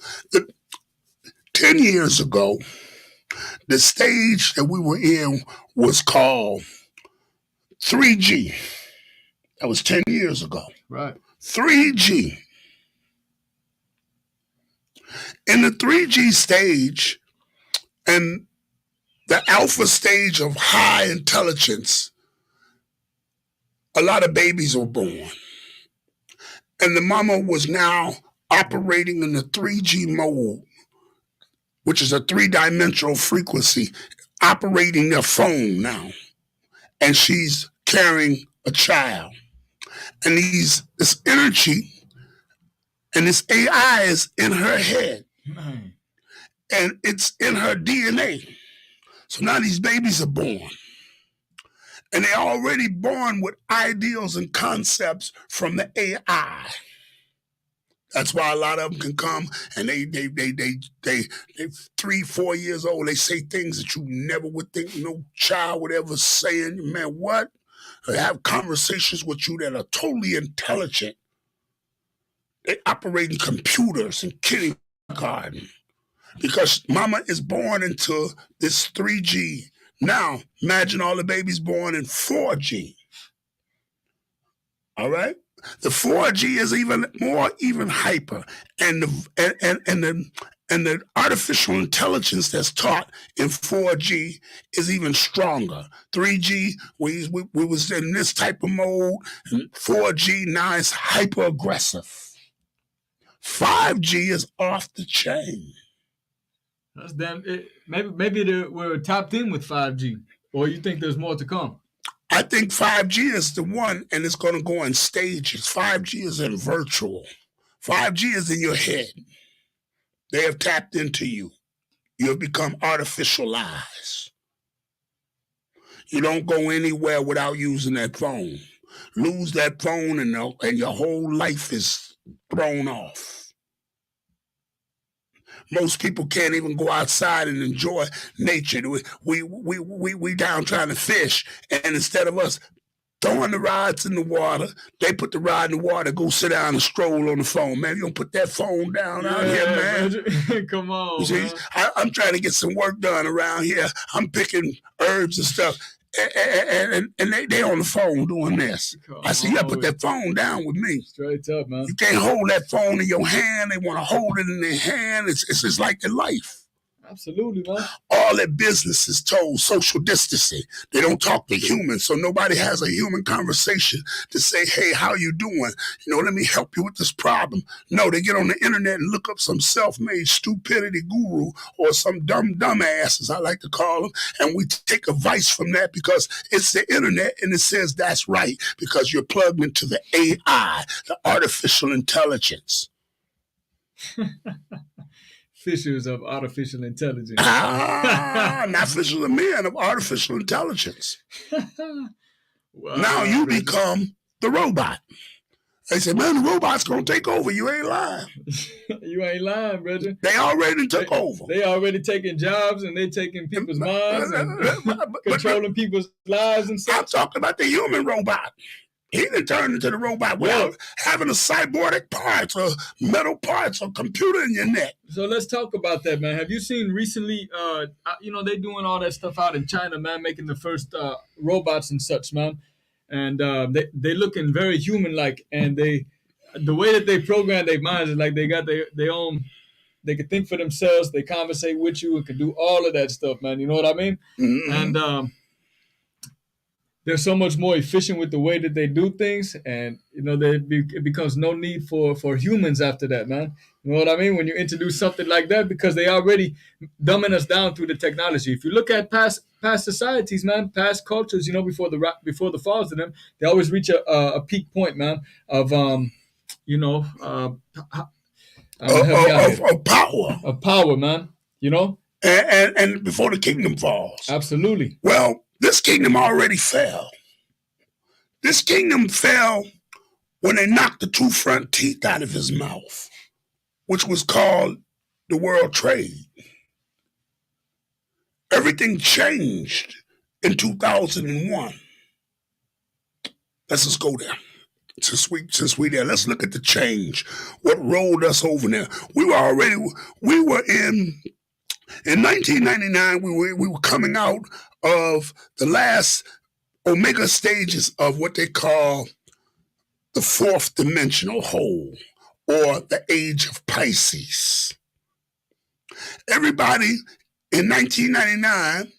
10 years ago, the stage that we were in was called 3G. That was 10 years ago. Right. 3G. In the 3G stage and the alpha stage of high intelligence, a lot of babies were born. And the mama was now operating in the 3G mode, which is a three-dimensional frequency, operating their phone now. And she's carrying a child. And this energy and this AI is in her head. Man. And it's in her DNA. So now these babies are born. And they're already born with ideals and concepts from the AI. That's why a lot of them can come and they 3-4 years old. They say things that you never would think no child would ever say. And man, what? They have conversations with you that are totally intelligent. They operating computers and kindergarten because mama is born into this 3G. Now, imagine all the babies born in 4G. All right? The 4G is even hyper, and the artificial intelligence that's taught in 4G is even stronger. 3G, we was in this type of mode, and 4G now is hyper aggressive. 5G is off the chain. That's damn. Maybe we're tapped in with 5G, or you think there's more to come? I think 5G is the one, and it's going to go in stages. 5G is in virtual. 5G is in your head. They have tapped into you. You have become artificialized. You don't go anywhere without using that phone. Lose that phone, and your whole life is thrown off. Most people can't even go outside and enjoy nature. We down trying to fish, and instead of us throwing the rods in the water, they put the rod in the water, go sit down and stroll on the phone. Man, you don't put that phone down out here, man. Come on, you see, man. I'm trying to get some work done around here. I'm picking herbs and stuff. And they on the phone doing this. I said, you gotta put that phone down with me. Straight up, man. You can't hold that phone in your hand. They want to hold it in their hand. It's just like their life. Absolutely, man. All their business is told social distancing. They don't talk to humans, so nobody has a human conversation to say, hey, how you doing? Let me help you with this problem. No, they get on the internet and look up some self-made stupidity guru or some dumbass, as I like to call them, and we take advice from that because it's the internet and it says that's right because you're plugged into the AI, the artificial intelligence. Fishers of artificial intelligence. Not fishers of men, of artificial intelligence. Wow, now you become the robot. They say, man, the robot's going to take over. You ain't lying. You ain't lying, brother. They already took over. They already taking jobs and they taking people's minds and controlling people's lives and stuff. I'm talking about the human robot. He done turned into the robot without having a cyborg parts or metal parts or computer in your neck. So let's talk about that, man. Have you seen recently, they doing all that stuff out in China, man, making the first robots and such, man. And they looking very human-like. And the way that they program their minds is like they got their own, they can think for themselves, they conversate with you and can do all of that stuff, man. You know what I mean? Mm-hmm. And they're so much more efficient with the way that they do things, and it becomes no need for humans after that, man. You know what I mean? When you introduce something like that, because they already dumbing us down through the technology. If you look at past societies, man, past cultures, before the falls of them, they always reach a peak point, man, of power, man. And before the kingdom falls, absolutely. Well. This kingdom already fell. This kingdom fell when they knocked the 2 front teeth out of his mouth, which was called the world trade. Everything changed in 2001. Let's just go there. Since we there, let's look at the change. What rolled us over there? We were in In 1999, we were coming out of the last omega stages of what they call the fourth dimensional hole, or the age of Pisces. Everybody in 1999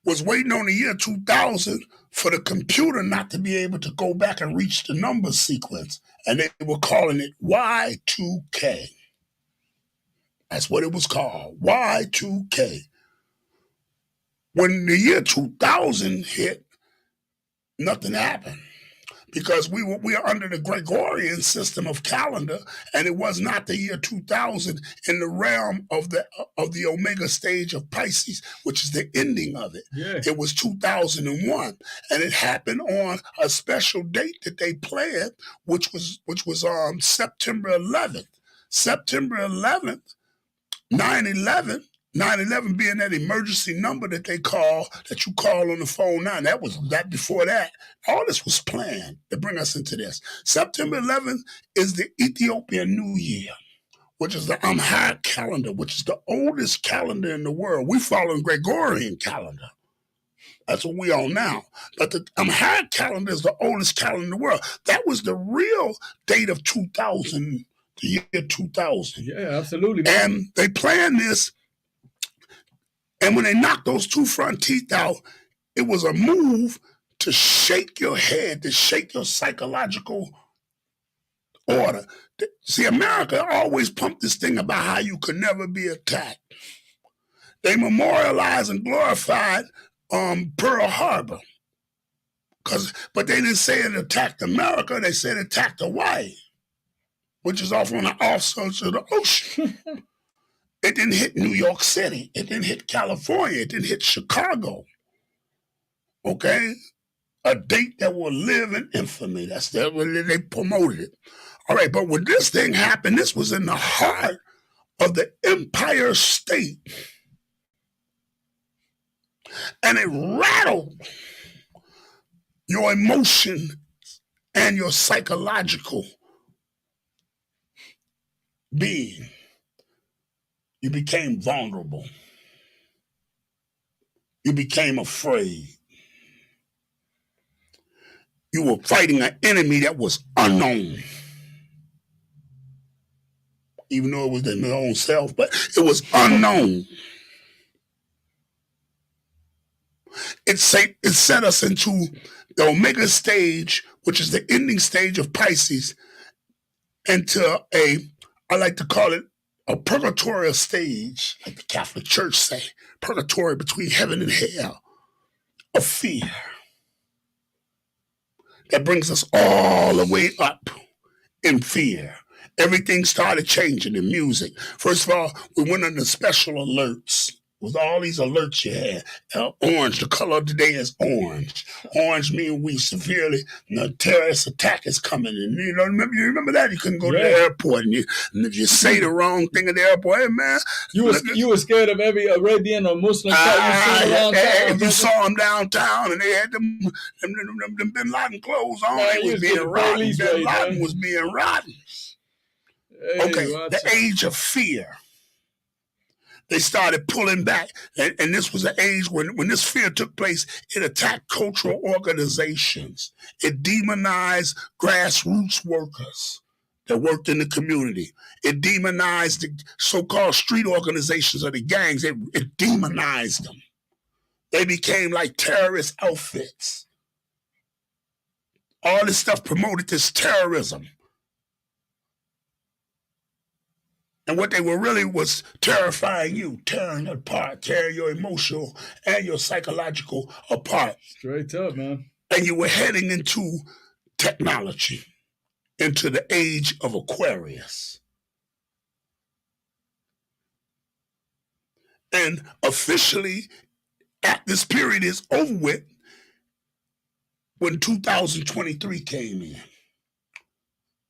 was waiting on the year 2000 for the computer not to be able to go back and reach the number sequence, and they were calling it Y2K. That's what it was called, Y2K. When the year 2000 hit, nothing happened, because we are under the Gregorian system of calendar, and it was not the year 2000 in the realm of the omega stage of Pisces, which is the ending of it. Yeah. It was 2001, and it happened on a special date that they planned, which was September 11th. September 11th, 9/11. 9/11 being that emergency number that you call on the phone now. And that before that. All this was planned to bring us into this. September 11th is the Ethiopian New Year, which is the Amharic calendar, which is the oldest calendar in the world. We follow Gregorian calendar. That's what we on now. But the Amharic calendar is the oldest calendar in the world. That was the real date of 2000, the year 2000. Yeah, absolutely. And they planned this. And when they knocked those two front teeth out, it was a move to shake your head, to shake your psychological order. See, America always pumped this thing about how you could never be attacked. They memorialized and glorified Pearl Harbor. But they didn't say it attacked America, they said it attacked Hawaii, which is off on the offshore of the ocean. It didn't hit New York City. It didn't hit California. It didn't hit Chicago. Okay? A date that will live in infamy. That's the way they promoted it. All right, but when this thing happened, this was in the heart of the Empire State. And it rattled your emotion and your psychological being. You became vulnerable. You became afraid. You were fighting an enemy that was unknown. Even though it was in their own self, but it was unknown. It set us into the Omega stage, which is the ending stage of Pisces, into I like to call it a purgatorial stage, like the Catholic Church say, purgatory between heaven and hell, of fear that brings us all the way up in fear. Everything started changing in music. First of all, we went into special alerts. With all these alerts you had. Orange, the color of the day is orange. Orange means we severely, terrorist attack is coming. And you remember that? You couldn't go to the airport, and if you say the wrong thing at the airport, hey man. You were scared of every Arabian or Muslim you saw them downtown, and they had them Bin Laden clothes on. They was being rotten. Bin Laden was being rotten. Okay, the age of fear. They started pulling back. And this was an age when this fear took place, it attacked cultural organizations. It demonized grassroots workers that worked in the community. It demonized the so-called street organizations or the gangs. It demonized them. They became like terrorist outfits. All this stuff promoted this terrorism. And what they were really was terrifying you, tearing apart, tearing your emotional and your psychological apart. Straight up, man. And you were heading into technology, into the age of Aquarius. And officially, this period is over with when 2023 came in.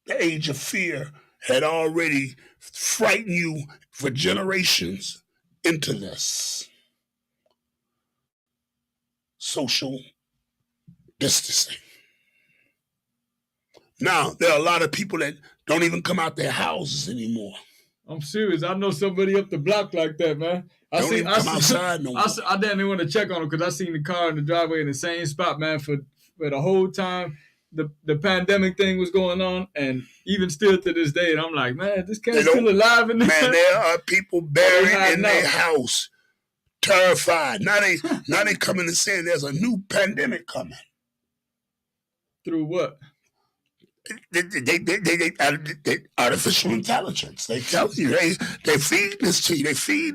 The age of fear had already frightened you for generations into this. Social distancing. Now, there are a lot of people that don't even come out their houses anymore. I'm serious. I know somebody up the block like that, man. Don't even come outside no more. I didn't want to check on him because I seen the car in the driveway in the same spot, man, for the whole time the pandemic thing was going on, and even still to this day. And I'm like, man, this cat's still alive in there. Man, there are people buried in their house, terrified. Now they coming and saying there's a new pandemic coming. Through what? They artificial intelligence. They tell you they feed this to you. They feed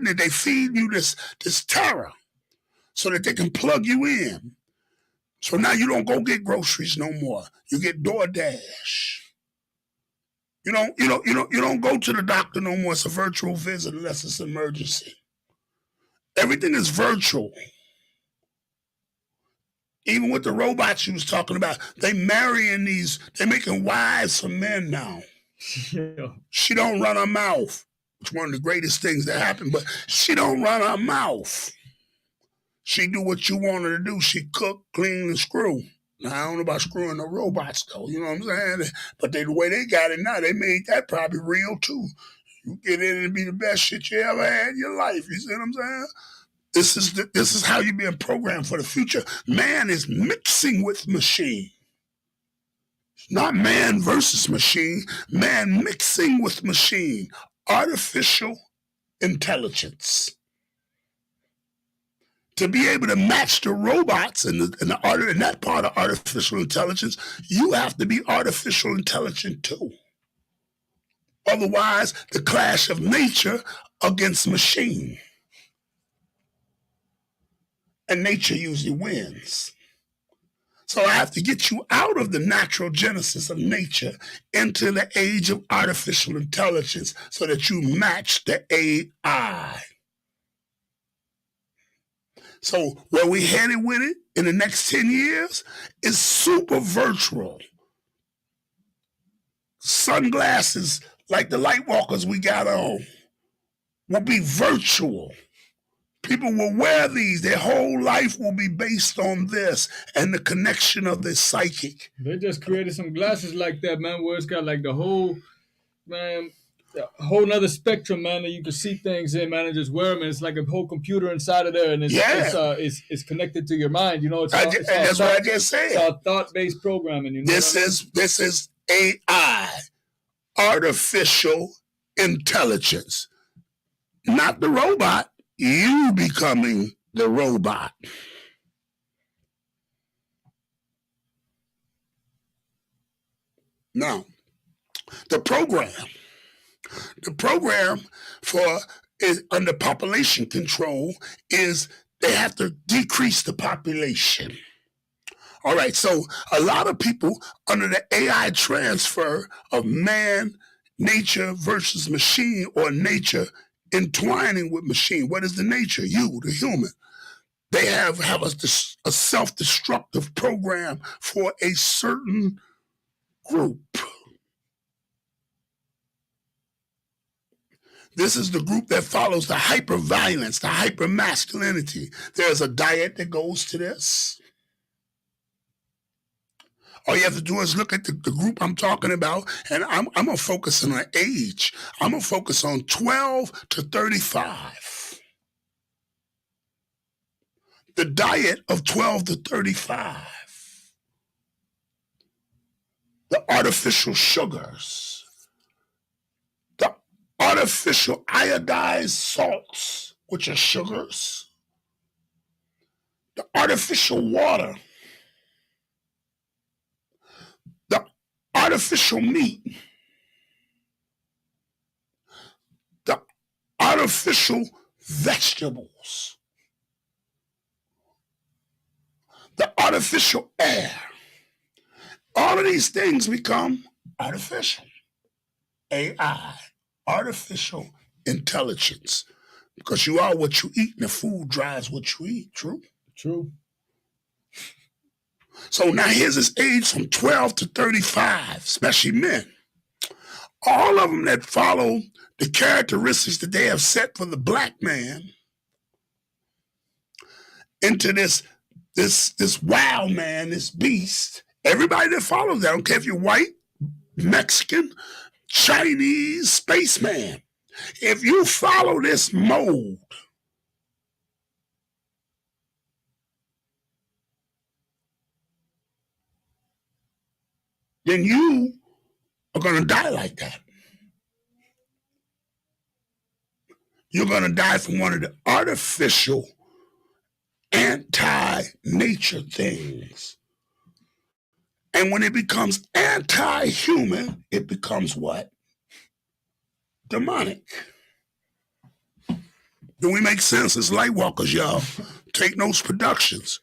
you this terror so that they can plug you in. So now you don't go get groceries no more. You get DoorDash. You don't go to the doctor no more. It's a virtual visit unless it's an emergency. Everything is virtual. Even with the robots you was talking about, they making wives for men now. Yeah. She don't run her mouth. It's one of the greatest things that happened, but she don't run her mouth. She do what you want her to do. She cook, clean, and screw. Now, I don't know about screwing the robots, though. You know what I'm saying? But the way they got it now, they made that probably real, too. You get in and be the best shit you ever had in your life. You see what I'm saying? This is how you're being programmed for the future. Man is mixing with machine. Not man versus machine. Man mixing with machine. Artificial intelligence. To be able to match the robots in that part of artificial intelligence, you have to be artificial intelligent too. Otherwise, the clash of nature against machine. And nature usually wins. So I have to get you out of the natural genesis of nature into the age of artificial intelligence so that you match the AI. So where we headed with it in the next 10 years is super virtual. Sunglasses like the Lightwalkers we got on will be virtual. People will wear these. Their whole life will be based on this and the connection of the psychic. They just created some glasses like that, man, where it's got like the whole nother spectrum, man, that you can see things in, man, and just wear them, and it's like a whole computer inside of there, and it's connected to your mind, you know. That's what I just said. It's all thought-based programming, you know. This is AI, artificial intelligence, not the robot. You becoming the robot. Now, the program is under population control is they have to decrease the population. All right, so a lot of people under the AI transfer of man, nature versus machine, or nature entwining with machine. What is the nature? You, the human. They have a self-destructive program for a certain group. This is the group that follows the hyper-violence, the hyper-masculinity. There's a diet that goes to this. All you have to do is look at the group I'm talking about, and I'm going to focus on age. I'm going to focus on 12 to 35. The diet of 12 to 35. The artificial sugars. The artificial iodized salts, which are sugars. The artificial water. Artificial meat, the artificial vegetables, the artificial air. All of these things become artificial. AI, artificial intelligence, because you are what you eat and the food drives what you eat. True? True. So now here's this age from 12 to 35, especially men. All of them that follow the characteristics that they have set for the black man into this wild man, this beast. Everybody that follows that, I don't care if you're white, Mexican, Chinese, spaceman. If you follow this mode, then you are going to die like that. You're going to die from one of the artificial, anti-nature things. And when it becomes anti-human, it becomes what? Demonic. Do we make sense as Lightwalkers, y'all? Take Notes Productions.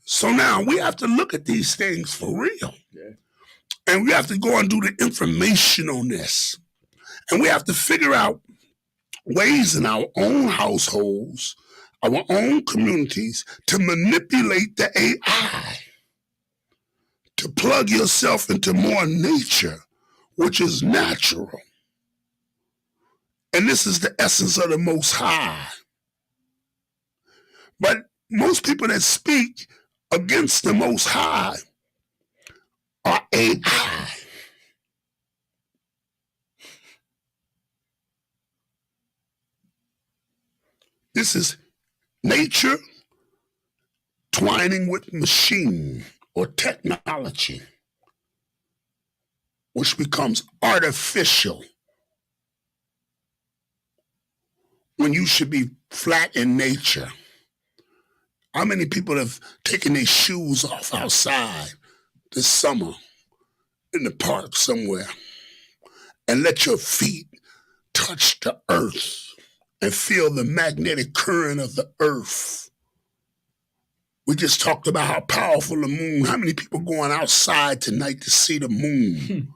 So now we have to look at these things for real. Yeah. And we have to go and do the information on this. And we have to figure out ways in our own households, our own communities, to manipulate the AI, to plug yourself into more nature, which is natural. And this is the essence of the Most High. But most people that speak against the Most High are AI. This is nature twining with machine or technology, which becomes artificial when you should be flat in nature. How many people have taken their shoes off outside this summer in the park somewhere and let your feet touch the earth and feel the magnetic current of the earth? We just talked about how powerful the moon. How many people going outside tonight to see the moon?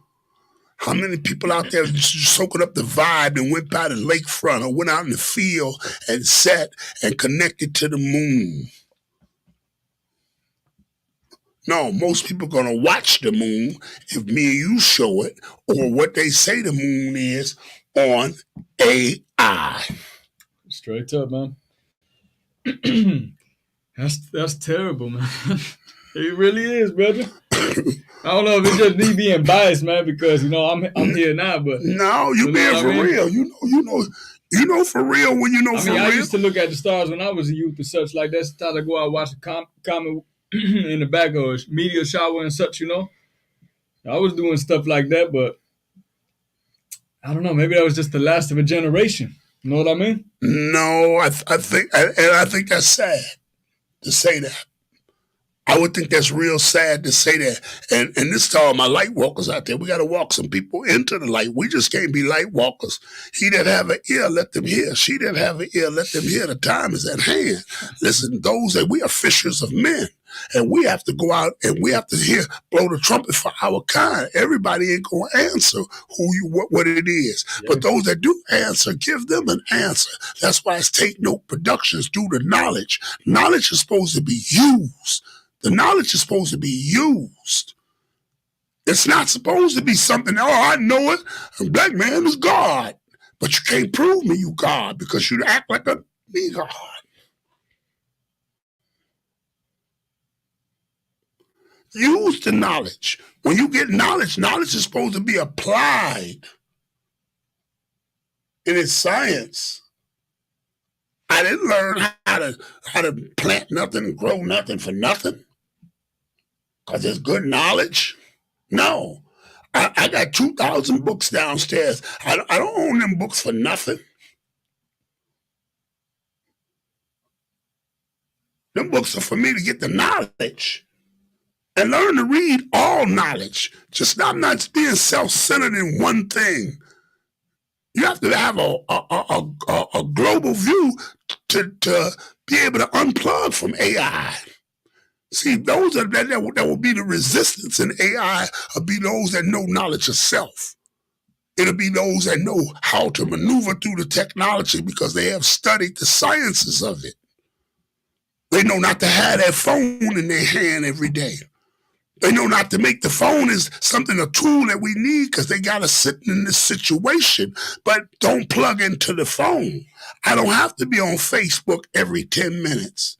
How many people out there soaking up the vibe and went by the lakefront or went out in the field and sat and connected to the moon? No, most people are going to watch the moon if me and you show it, or what they say the moon is on AI. Straight up, man. That's terrible, man. It really is, brother. I don't know if it's just me being biased, man, because I'm here now, but no, you being for real. You know for real when you know for real. I used to look at the stars when I was a youth and such. Like that's the time I go out and watch the comet in the back or meteor shower and such. I was doing stuff like that, but I don't know. Maybe that was just the last of a generation. You know what I mean? No, I think that's sad to say that. I would think that's real sad to say that. And this to all my light walkers out there. We got to walk some people into the light. We just can't be light walkers. He that have an ear, let them hear. She that have an ear, let them hear. The time is at hand. Listen, those that we are fishers of men. And we have to go out and we have to blow the trumpet for our kind. Everybody ain't going to answer what it is. Yeah. But those that do answer, give them an answer. That's why it's Take Note Productions due to knowledge. Knowledge is supposed to be used. The knowledge is supposed to be used. It's not supposed to be something, I know it. A black man is God. But you can't prove me you God because you act like a me God. Use the knowledge. When you get knowledge, knowledge is supposed to be applied in its science. I didn't learn how to plant nothing and grow nothing for nothing because it's good knowledge. No. I got 2,000 books downstairs. I don't own them books for nothing. Them books are for me to get the knowledge. And learn to read all knowledge. Just not being self-centered in one thing. You have to have a global view to be able to unplug from AI. See, those that will be the resistance in AI will be those that know knowledge of self. It'll be those that know how to maneuver through the technology because they have studied the sciences of it. They know not to have that phone in their hand every day. They know not to make the phone is a tool that we need because they got us sitting in this situation, but don't plug into the phone. I don't have to be on Facebook every 10 minutes.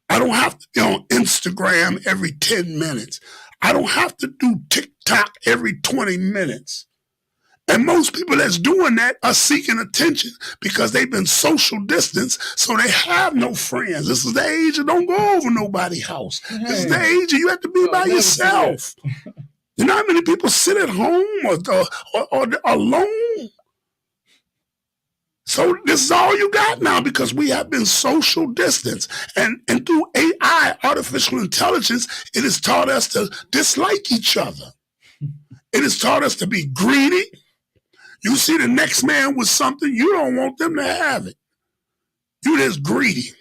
I don't have to be on Instagram every 10 minutes. I don't have to do TikTok every 20 minutes. And most people that's doing that are seeking attention because they've been social distance, so they have no friends. This is the age of don't go over nobody's house. This is the age of you have to be by yourself. You know how many people sit at home or alone? So this is all you got now because we have been social distance. And through AI, artificial intelligence, it has taught us to dislike each other. It has taught us to be greedy. You see the next man with something, you don't want them to have it. You just greedy.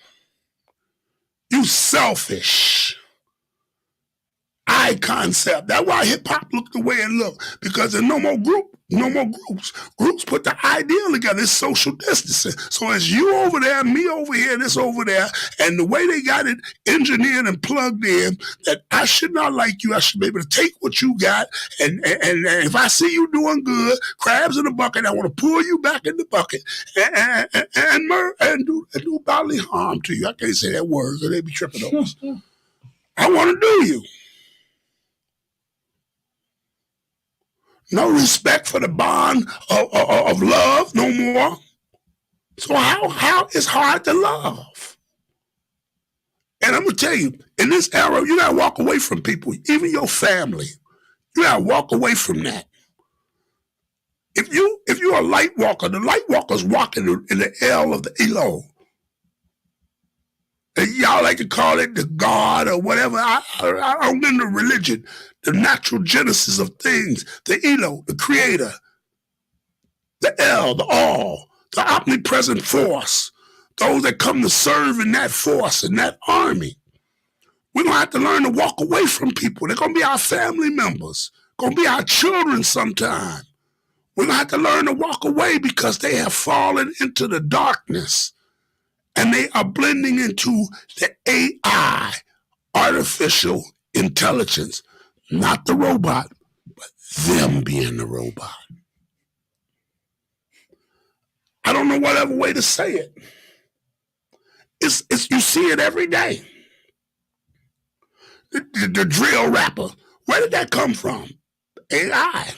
You selfish. I concept. That's why hip hop looked the way it looked. Because there's no more groups. Groups put the ideal together. It's social distancing. So it's you over there, me over here, this over there. And the way they got it engineered and plugged in, that I should not like you. I should be able to take what you got. And if I see you doing good, crabs in the bucket, I want to pull you back in the bucket and do bodily harm to you. I can't say that word because they be tripping over us. I want to do you. No respect for the bond of love no more. So how it's hard to love. And I'm going to tell you, in this era, you got to walk away from people, even your family. You got to walk away from that. If you're a light walker, the light walkers walk in the L of the Elo. And y'all like to call it the God or whatever. I don't get into religion. The natural genesis of things, the Elo, the creator, the L, the all, the omnipresent force, those that come to serve in that force, in that army. We're going to have to learn to walk away from people. They're going to be our family members, going to be our children sometime. We're going to have to learn to walk away because they have fallen into the darkness and they are blending into the AI, artificial intelligence. Not the robot, but them being the robot. I don't know what other way to say it. It's you see it every day. The drill rapper, where did that come from? AI,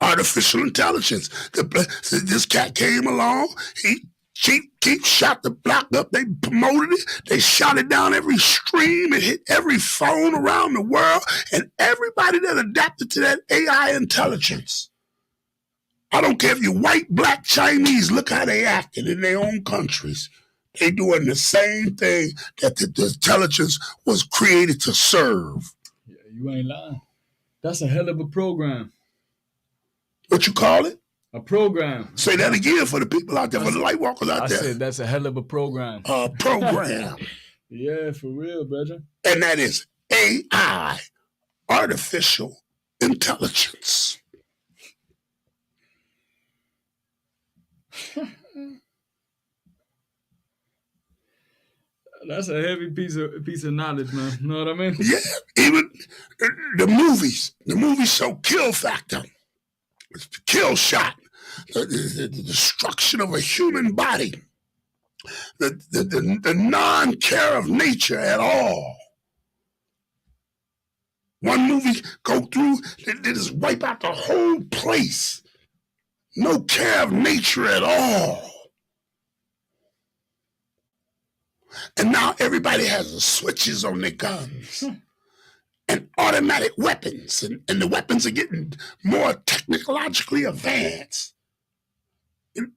artificial intelligence. This cat came along, he shot the block up. They promoted it. They shot it down every stream. It hit every phone around the world. And everybody that adapted to that AI intelligence. I don't care if you're white, black, Chinese. Look how they acted in their own countries. They doing the same thing that the intelligence was created to serve. Yeah, you ain't lying. That's a hell of a program. What you call it? A program. Say that again for the people out there, for the light walkers out there. I said that's a hell of a program. A program. Yeah, for real, brother. And that is AI, artificial intelligence. That's a heavy piece of knowledge, man. You know what I mean? Yeah, even the movies show kill factor. It's the kill shot. The destruction of a human body, the non-care of nature at all. One movie go through, they just wipe out the whole place. No care of nature at all. And now everybody has switches on their guns. And automatic weapons. And the weapons are getting more technologically advanced.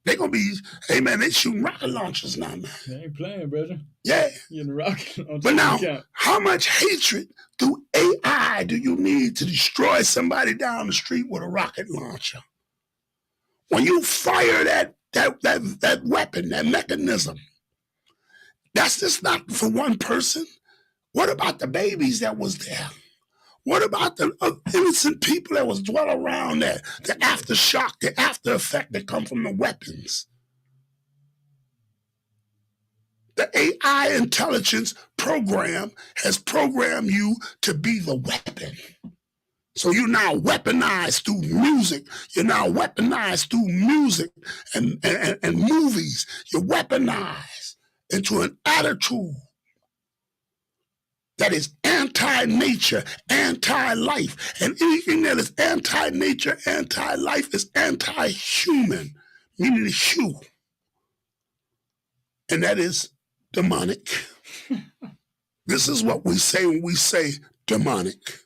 They're going to be, hey man, they shooting rocket launchers now, man. They ain't playing, brother. Yeah. You're in the rocket launcher. But now, how much hatred through AI do you need to destroy somebody down the street with a rocket launcher? When you fire that weapon, that mechanism, that's just not for one person. What about the babies that was there? What about the innocent people that was dwell around there? The aftershock, the after effect that come from the weapons. The AI intelligence program has programmed you to be the weapon. So you're now weaponized through music. You're now weaponized through music and movies. You're weaponized into an attitude that is anti-nature, anti-life. And anything that is anti-nature, anti-life is anti-human, meaning the hue. And that is demonic. This is what we say when we say demonic.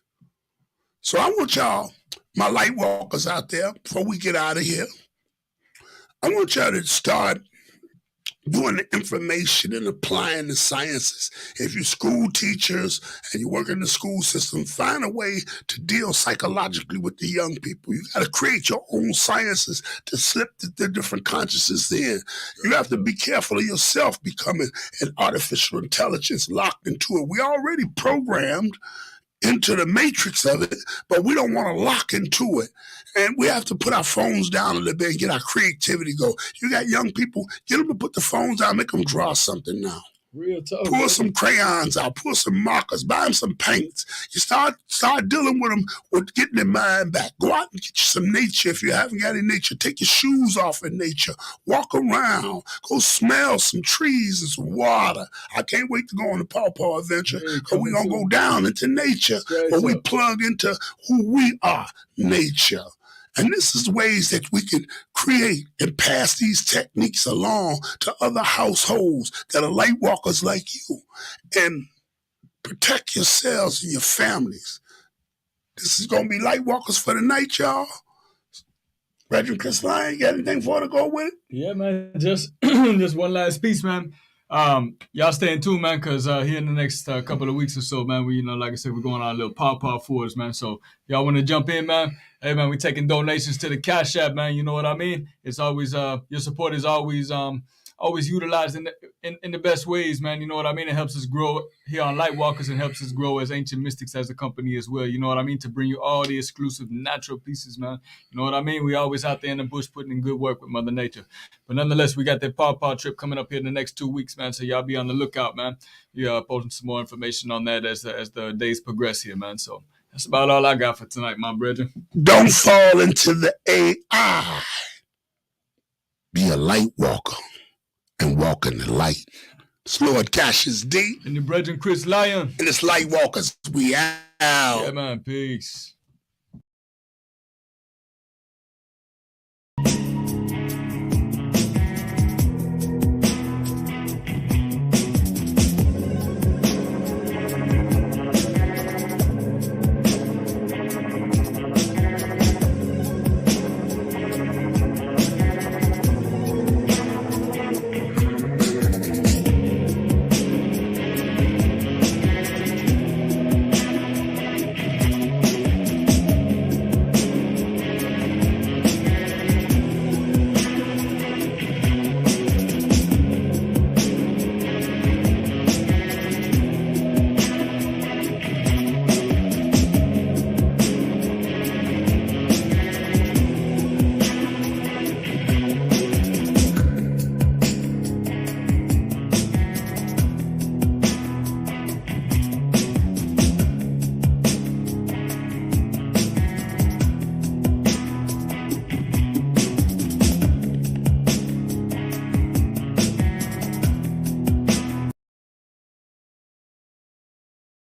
So I want y'all, my light walkers out there, before we get out of here, I want y'all to start doing the information and applying the sciences. If you're school teachers and you work in the school system, find a way to deal psychologically with the young people. You got to create your own sciences to slip the different consciousness in. You have to be careful of yourself becoming an artificial intelligence locked into it. We already programmed into the matrix of it, but we don't want to lock into it. And we have to put our phones down a little bit and get our creativity go. You got young people, get them to put the phones down, make them draw something now. Real tough. Pull some crayons out, pull some markers, buy them some paints. You start dealing with them with getting their mind back. Go out and get you some nature if you haven't got any nature. Take your shoes off in nature. Walk around. Go smell some trees and some water. I can't wait to go on the Pawpaw adventure because we're going to go down into nature where we plug into who we are, nature. And this is ways that we can create and pass these techniques along to other households that are light walkers like you and protect yourselves and your families. This is going to be Light Walkers for the night, y'all. Reverend Chris Lyon, you got anything for to go with it? Yeah, man. Just one last piece, man. Y'all stay in tune, man, because here in the next couple of weeks or so, man, we, like I said, we're going on a little Pawpaw Force, man. So y'all want to jump in, man? Hey, man, we taking donations to the Cash App, man. You know what I mean? It's always your support is always utilized in the best ways, man. You know what I mean? It helps us grow here on Lightwalkers and helps us grow as Ancient Mystics as a company as well. You know what I mean? To bring you all the exclusive natural pieces, man. You know what I mean? We always out there in the bush putting in good work with Mother Nature. But nonetheless, we got that Pawpaw trip coming up here in the next 2 weeks, man. So y'all be on the lookout, man. We are posting some more information on that as the days progress here, man. So that's about all I got for tonight, my brethren. Don't fall into the AI. Be a light walker and walk in the light. It's Lord Cassius D. And your brethren Chris Lyon. And it's Light Walkers. We out. Yeah, man. Peace.